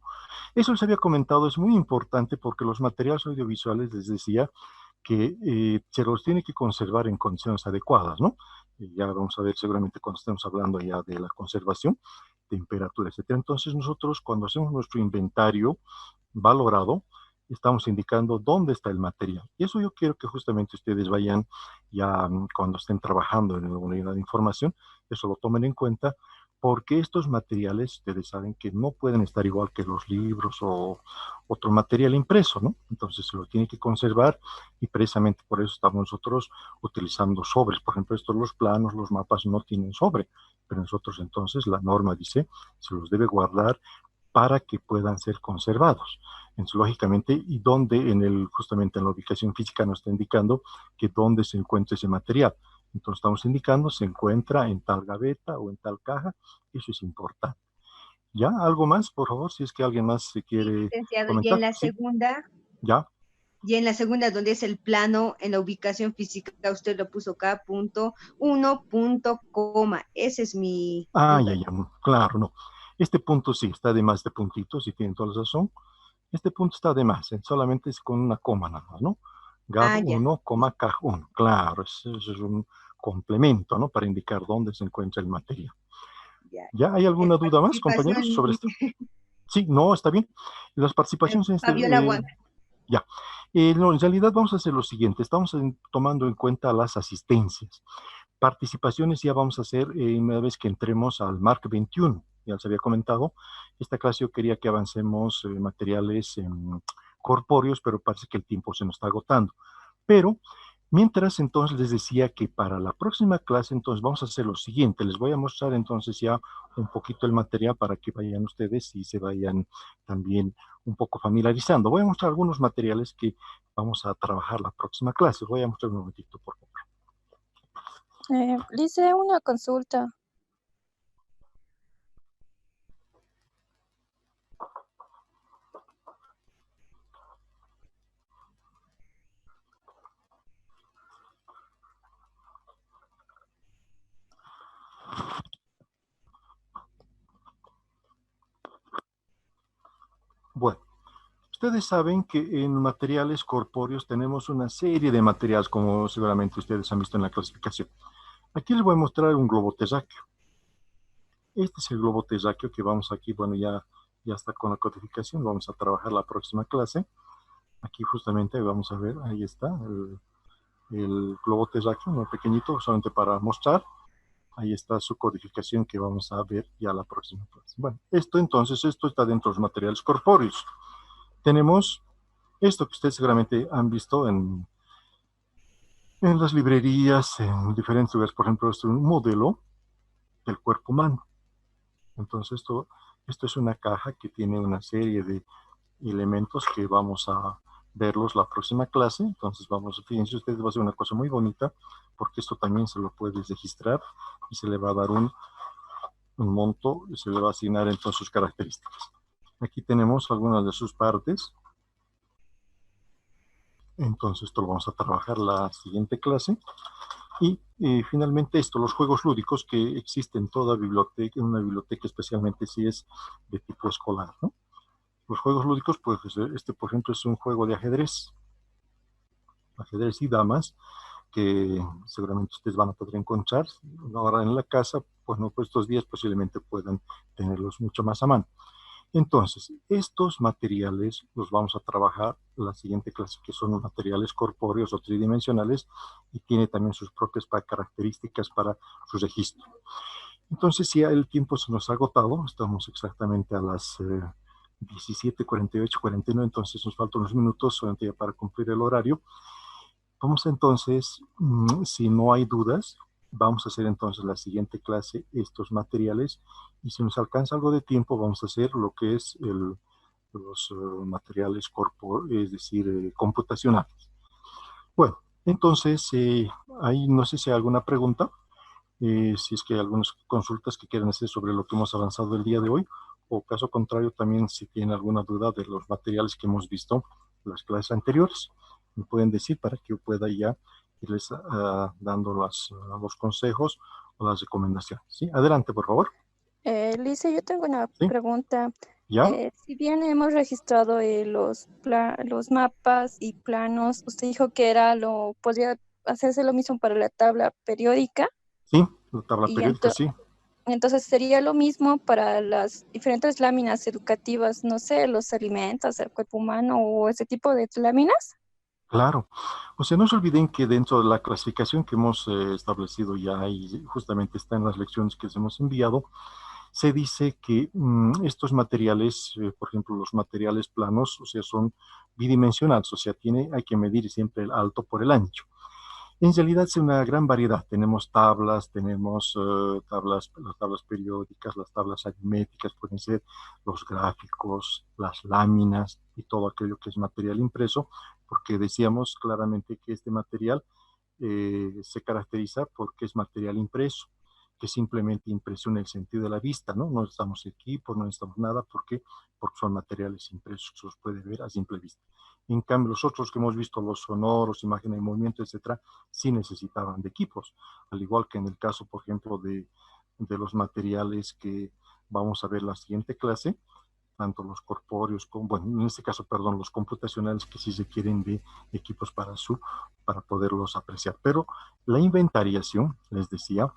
Eso les había comentado, es muy importante porque los materiales audiovisuales, les decía, que se los tiene que conservar en condiciones adecuadas, ¿no? Ya vamos a ver seguramente cuando estemos hablando ya de la conservación, temperatura, etcétera. Entonces nosotros cuando hacemos nuestro inventario valorado, estamos indicando dónde está el material. Y eso yo quiero que justamente ustedes vayan ya cuando estén trabajando en alguna unidad de información, eso lo tomen en cuenta, porque estos materiales, ustedes saben que no pueden estar igual que los libros o otro material impreso, ¿no? Entonces se lo tiene que conservar y precisamente por eso estamos nosotros utilizando sobres. Por ejemplo, estos los planos, los mapas no tienen sobre, pero nosotros entonces la norma dice se los debe guardar para que puedan ser conservados. Entonces, lógicamente, y donde justamente en la ubicación física nos está indicando que dónde se encuentra ese material. Entonces estamos indicando se encuentra en tal gaveta o en tal caja. Eso es importante. ¿Ya? ¿Algo más, por favor? Si es que alguien más se
Sí,
quiere
licenciado. Y en
comentar.
la
Sí,
segunda,
ya.
Y en la segunda, donde es el plano, en la ubicación física, usted lo puso K punto uno punto coma. Esa es mi
Ah, ya,
duda.
ya, claro, no. Este punto sí está de más de puntitos y tienen toda la razón. Este punto está de más, solamente es con una coma nada más, ¿no? GAB
Ah, ya.
1, CAG 1. Claro, eso es un complemento, ¿no? Para indicar dónde se encuentra el material.
Ya.
¿Ya hay alguna duda más, compañeros,
Participación,
sobre esto? Sí, no, está bien. Las participaciones en este,
Fabiola Wang.
ya. No, en realidad vamos a hacer lo siguiente. Estamos tomando en cuenta las asistencias. Participaciones ya vamos a hacer una vez que entremos al MARC 21. Ya les había comentado, esta clase yo quería que avancemos materiales corpóreos, pero parece que el tiempo se nos está agotando. Pero mientras entonces les decía que para la próxima clase entonces vamos a hacer lo siguiente. Les voy a mostrar entonces ya un poquito el material para que vayan ustedes y se vayan también un poco familiarizando. Voy a mostrar algunos materiales que vamos a trabajar la próxima clase. Voy a mostrar un momentito, por favor.
Le hice una consulta.
Bueno, ustedes saben que en materiales corpóreos tenemos una serie de materiales, como seguramente ustedes han visto en la clasificación. Aquí les voy a mostrar un globo terráqueo. Este es el globo terráqueo que vamos aquí, bueno, ya está con la codificación, vamos a trabajar la próxima clase. Aquí justamente vamos a ver, ahí está, el globo terráqueo, muy pequeñito, solamente para mostrar. Ahí está su codificación que vamos a ver ya la próxima clase. Bueno, esto está dentro de los materiales corpóreos. Tenemos esto que ustedes seguramente han visto en las librerías, en diferentes lugares. Por ejemplo, esto es un modelo del cuerpo humano. Entonces, esto es una caja que tiene una serie de elementos que vamos a verlos la próxima clase. Entonces, fíjense ustedes, va a ser una cosa muy bonita, porque esto también se lo puedes registrar y se le va a dar un monto y se le va a asignar entonces sus características. Aquí tenemos algunas de sus partes. Entonces, esto lo vamos a trabajar la siguiente clase. Y finalmente los juegos lúdicos que existen en toda biblioteca, en una biblioteca especialmente si es de tipo escolar, ¿no? Los juegos lúdicos, pues por ejemplo es un juego de ajedrez y damas, que seguramente ustedes van a poder encontrar ahora en la casa, pues no, por estos días posiblemente puedan tenerlos mucho más a mano. Entonces, estos materiales los vamos a trabajar en la siguiente clase, que son los materiales corpóreos o tridimensionales, y tiene también sus propias características para su registro. Entonces, si el tiempo se nos ha agotado, estamos exactamente a las 17:48, 49, entonces nos faltan unos minutos solamente ya para cumplir el horario. Vamos entonces, si no hay dudas, vamos a hacer entonces la siguiente clase estos materiales, y si nos alcanza algo de tiempo vamos a hacer lo que es los materiales es decir, computacionales. Bueno, entonces ahí no sé si hay alguna pregunta, si es que hay algunas consultas que quieren hacer sobre lo que hemos avanzado el día de hoy, o caso contrario también si tienen alguna duda de los materiales que hemos visto en las clases anteriores, me pueden decir para que yo pueda ya irles dando los consejos o las recomendaciones. ¿Sí? Adelante, por favor.
Lisa, yo tengo una
¿Sí?
pregunta.
¿Ya?
Si bien hemos registrado los mapas y planos, usted dijo que podría hacerse lo mismo para la tabla periódica
Sí, la tabla
y
periódica, sí.
entonces sería lo mismo para las diferentes láminas educativas, no sé, los alimentos, el cuerpo humano o ese tipo de láminas.
Claro. O sea, no se olviden que dentro de la clasificación que hemos establecido ya y justamente está en las lecciones que les hemos enviado, se dice que estos materiales, por ejemplo, los materiales planos, o sea, son bidimensionales, o sea, hay que medir siempre el alto por el ancho. En realidad es una gran variedad. Tenemos tablas, tenemos las tablas periódicas, las tablas aritméticas, pueden ser los gráficos, las láminas y todo aquello que es material impreso, porque decíamos claramente que este material se caracteriza porque es material impreso, que simplemente impresiona el sentido de la vista, ¿no? No necesitamos equipos, no necesitamos nada, porque son materiales impresos, se los puede ver a simple vista. En cambio, los otros que hemos visto, los sonoros, imagen de movimiento, etcétera, sí necesitaban de equipos. Al igual que en el caso, por ejemplo, de los materiales que vamos a ver en la siguiente clase, tanto los corpóreos como, bueno, en este caso, perdón, los computacionales que sí requieren de equipos para poderlos apreciar. Pero la inventariación, les decía,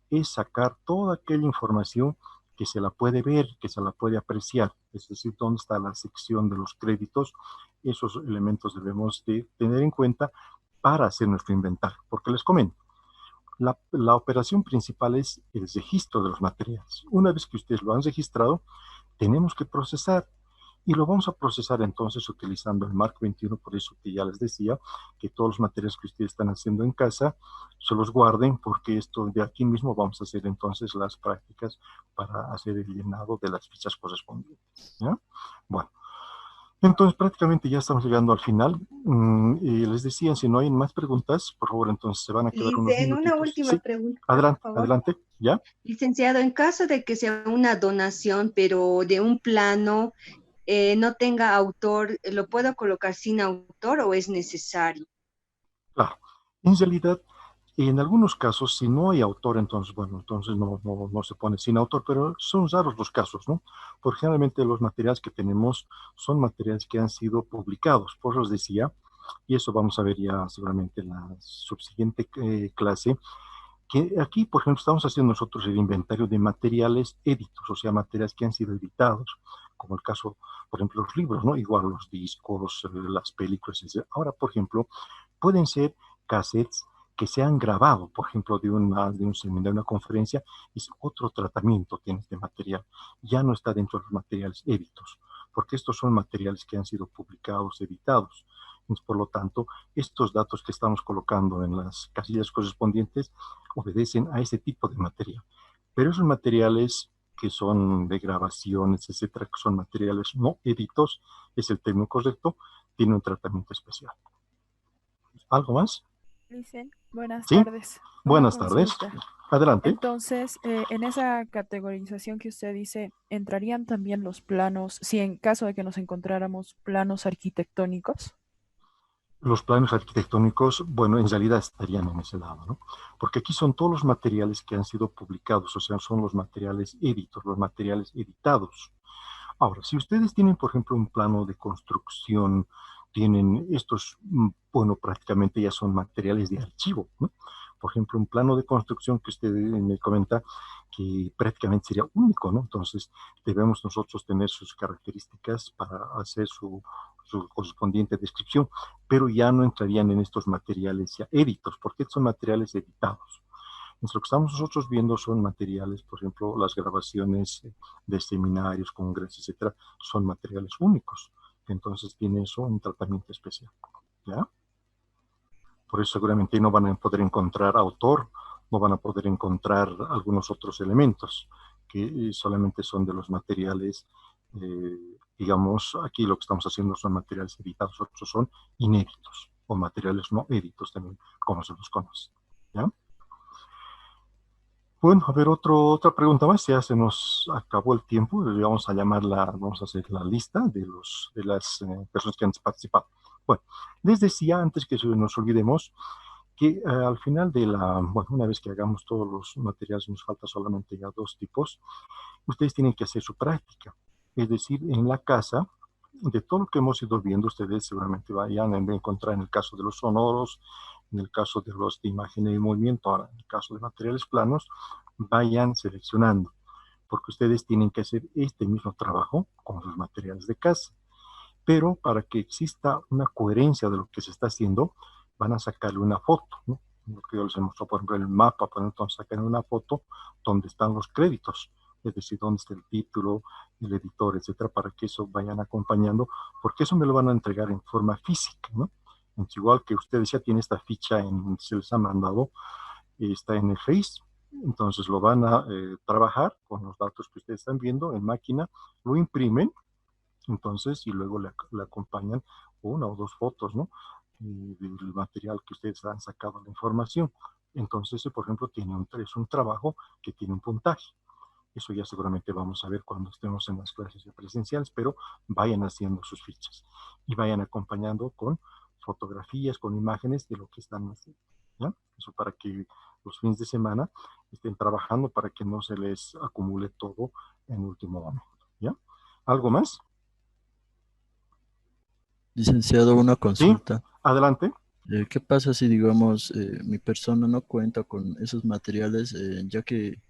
es sacar toda aquella información que se la puede ver, que se la puede apreciar, es decir, dónde está la sección de los créditos. Esos elementos debemos de tener en cuenta para hacer nuestro inventario, porque les comento, la operación principal es el registro de los materiales. Una vez que ustedes lo han registrado, tenemos que procesar y lo vamos a procesar entonces utilizando el Mark 21, por eso que ya les decía que todos los materiales que ustedes están haciendo en casa se los guarden, porque esto de aquí mismo vamos a hacer entonces las prácticas para hacer el llenado de las fichas correspondientes, ¿ya? Bueno, entonces prácticamente ya estamos llegando al final. Y les decía, si no hay más preguntas, por favor, entonces se van a quedar unos
Licen, una
minutitos.
última
Sí,
pregunta, por
adelante,
favor.
adelante, ¿ya?
Licenciado, en caso de que sea una donación, pero de un plano no tenga autor, ¿lo puedo colocar sin autor o es necesario?
Claro. En realidad, en algunos casos, si no hay autor, entonces, bueno, entonces no se pone sin autor, pero son raros los casos, ¿no? Porque generalmente los materiales que tenemos son materiales que han sido publicados, por eso os decía, y eso vamos a ver ya seguramente en la subsiguiente clase, que aquí, por ejemplo, estamos haciendo nosotros el inventario de materiales éditos, o sea, materiales que han sido editados, como el caso, por ejemplo, los libros, ¿no? Igual los discos, las películas, etc. Ahora, por ejemplo, pueden ser cassettes que se han grabado, por ejemplo, de un seminario, de una conferencia, es otro tratamiento tiene este material. Ya no está dentro de los materiales éditos, porque estos son materiales que han sido publicados, editados. Entonces, por lo tanto, estos datos que estamos colocando en las casillas correspondientes obedecen a ese tipo de material. Pero esos materiales que son de grabaciones, etcétera, que son materiales no editos, es el término correcto, tiene un tratamiento especial. ¿Algo más?
Licen, buenas
Sí,
tardes. Una
buenas tardes.
consulta.
Adelante.
Entonces, en esa categorización que usted dice, ¿entrarían también los planos, si en caso de que nos encontráramos planos arquitectónicos?
Los planos arquitectónicos, bueno, en realidad estarían en ese lado, ¿no? Porque aquí son todos los materiales que han sido publicados, o sea, son los materiales éditos, los materiales editados. Ahora, si ustedes tienen, por ejemplo, un plano de construcción, tienen estos, bueno, prácticamente ya son materiales de archivo, ¿no? Por ejemplo, un plano de construcción que usted me comenta que prácticamente sería único, ¿no? Entonces, debemos nosotros tener sus características para hacer su correspondiente descripción, pero ya no entrarían en estos materiales ya éditos, porque son materiales editados. Entonces, lo que estamos nosotros viendo son materiales, por ejemplo, las grabaciones de seminarios, congresos, etcétera, son materiales únicos. Entonces, tiene eso un tratamiento especial. ¿Ya? Por eso seguramente no van a poder encontrar autor, no van a poder encontrar algunos otros elementos que solamente son de los materiales, digamos, aquí lo que estamos haciendo son materiales editados, otros son inéditos o materiales no éditos también, como se los conoce. ¿Ya? Bueno, a ver, otra pregunta más. Ya se nos acabó el tiempo. Vamos a vamos a hacer la lista de las personas que han participado. Bueno, les decía antes que nos olvidemos que al final bueno, una vez que hagamos todos los materiales, nos falta solamente ya dos tipos. Ustedes tienen que hacer su práctica. Es decir, en la casa, de todo lo que hemos ido viendo, ustedes seguramente vayan a encontrar en el caso de los sonoros, en el caso de los de imagen y movimiento, ahora en el caso de materiales planos, vayan seleccionando, porque ustedes tienen que hacer este mismo trabajo con sus materiales de casa. Pero para que exista una coherencia de lo que se está haciendo, van a sacarle una foto, ¿no? Lo que yo les he mostrado, por ejemplo, el mapa, por entonces sacar una foto donde están los créditos, es decir, donde está el título, el editor, etcétera, para que eso vayan acompañando, porque eso me lo van a entregar en forma física, ¿no? Entonces, igual que ustedes ya tienen esta ficha, se les ha mandado, está en el Face, entonces lo van a trabajar con los datos que ustedes están viendo en máquina, lo imprimen, entonces, y luego le acompañan una o dos fotos, ¿no? Del material que ustedes han sacado la información. Entonces, por ejemplo, es un trabajo que tiene un puntaje. Eso ya seguramente vamos a ver cuando estemos en las clases presenciales, pero vayan haciendo sus fichas y vayan acompañando con fotografías, con imágenes de lo que están haciendo, ¿ya? Eso para que los fines de semana estén trabajando para que no se les acumule todo en último momento, ¿ya? ¿Algo más?
Licenciado, una
Sí,
consulta.
adelante.
¿Qué pasa si, digamos, mi persona no cuenta con esos materiales, ya que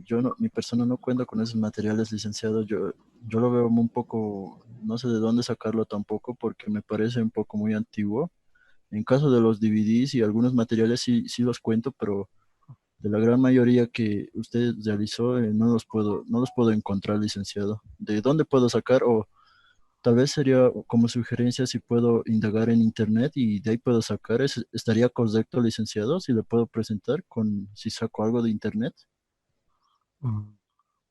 yo no, mi persona no cuenta con esos materiales, licenciado? Yo lo veo un poco, no sé de dónde sacarlo tampoco, porque me parece un poco muy antiguo. En caso de los DVDs y algunos materiales sí los cuento, pero de la gran mayoría que usted realizó, no los puedo encontrar, licenciado. ¿De dónde puedo sacar? O tal vez sería como sugerencia si puedo indagar en internet y de ahí puedo sacar. ¿Estaría correcto, licenciado, si le puedo presentar si saco algo de internet?
Mm,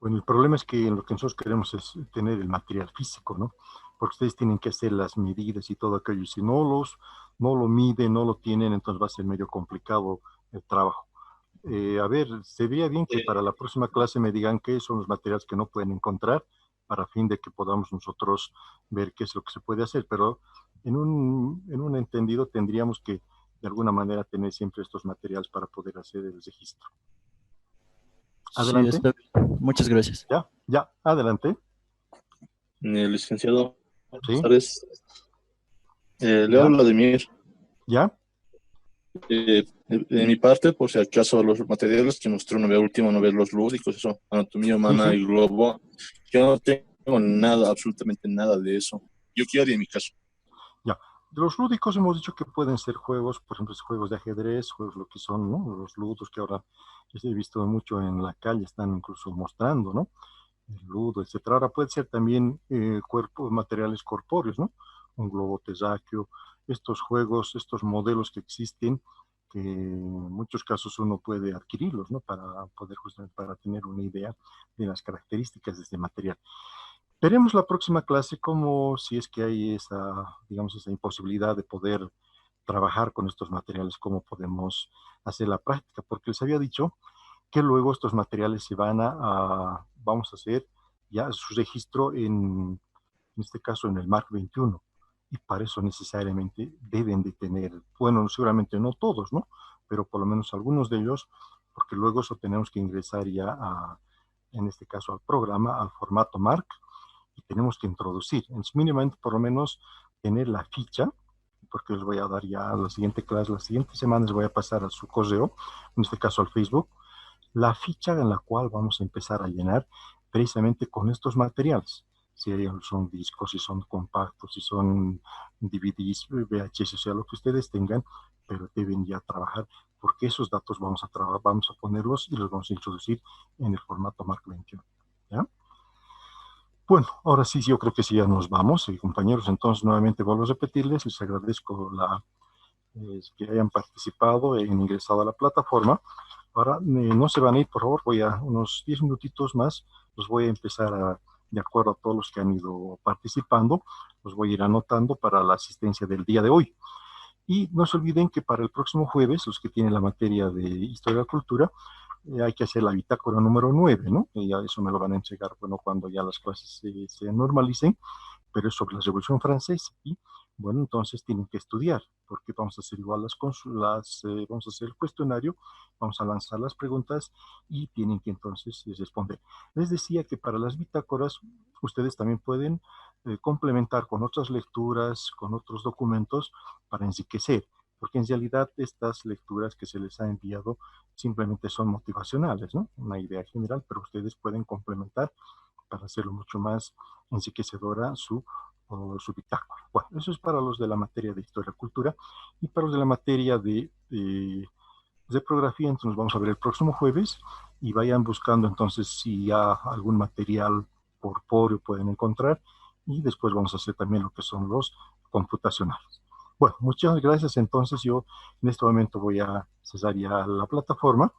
Bueno, el problema es que lo que nosotros queremos es tener el material físico, ¿no? Porque ustedes tienen que hacer las medidas y todo aquello. Y si no lo miden, no lo tienen, entonces va a ser medio complicado el trabajo. A ver, sería bien que para la próxima clase me digan qué son los materiales que no pueden encontrar para fin de que podamos nosotros ver qué es lo que se puede hacer. Pero en un entendido tendríamos que de alguna manera tener siempre estos materiales para poder hacer el registro.
Sí,
Adelante.
está bien. Muchas gracias.
Ya, adelante.
Licenciado, buenas
Sí,
tardes. Le
ya,
hablo Vladimir.
ya.
De mi parte, por si acaso, los materiales que mostró una vez último, no ver los lúdicos, eso, anatomía
Sí,
humana
sí.
y globo, yo no tengo nada, absolutamente nada de eso. Yo quiero en mi caso.
Ya. De los lúdicos hemos dicho que pueden ser juegos, por ejemplo, juegos de ajedrez, juegos lo que son, ¿no? Los ludos que ahora he visto mucho en la calle, están incluso mostrando, ¿no? El ludo, etcétera. Ahora puede ser también cuerpos, materiales corpóreos, ¿no? Un globo terráqueo, estos juegos, estos modelos que existen, que en muchos casos uno puede adquirirlos, ¿no? Para poder justamente, para tener una idea de las características de este material. Veremos la próxima clase como si es que hay esa, digamos, esa imposibilidad de poder trabajar con estos materiales, cómo podemos hacer la práctica, porque les había dicho que luego estos materiales se van vamos a hacer ya su registro en este caso en el MARC 21, y para eso necesariamente deben de tener, bueno, seguramente no todos, ¿no? Pero por lo menos algunos de ellos, porque luego eso tenemos que ingresar ya en este caso al programa, al formato MARC, y tenemos que introducir, es mínimamente por lo menos tener la ficha, porque les voy a dar ya a la siguiente clase, las siguientes semanas voy a pasar a su correo, en este caso al Facebook, la ficha en la cual vamos a empezar a llenar precisamente con estos materiales. Si son discos, si son compactos, si son DVDs, VHS, o sea, lo que ustedes tengan, pero deben ya trabajar porque esos datos vamos a ponerlos y los vamos a introducir en el formato MARC 21. ¿Ya? Bueno, ahora sí, yo creo que sí ya nos vamos, compañeros. Entonces, nuevamente vuelvo a repetirles, les agradezco que hayan participado e ingresado a la plataforma. Ahora, no se van a ir, por favor, voy a unos 10 minutitos más, los voy a empezar de acuerdo a todos los que han ido participando, los voy a ir anotando para la asistencia del día de hoy. Y no se olviden que para el próximo jueves, los que tienen la materia de Historia de la Cultura, hay que hacer la bitácora número 9, ¿no? Y ya eso me lo van a entregar, bueno, cuando ya las clases se normalicen, pero es sobre la Revolución Francesa y, bueno, entonces tienen que estudiar, porque vamos a hacer igual vamos a hacer el cuestionario, vamos a lanzar las preguntas y tienen que entonces responder. Les decía que para las bitácoras ustedes también pueden complementar con otras lecturas, con otros documentos para enriquecer, porque en realidad estas lecturas que se les ha enviado simplemente son motivacionales, ¿no? Una idea general, pero ustedes pueden complementar para hacerlo mucho más enriquecedora su bitácora. Bueno, eso es para los de la materia de historia y cultura, y para los de la materia de reprografía, entonces nos vamos a ver el próximo jueves y vayan buscando entonces si ya algún material corpóreo pueden encontrar, y después vamos a hacer también lo que son los computacionales. Bueno, muchas gracias. Entonces yo en este momento voy a cesar ya la plataforma.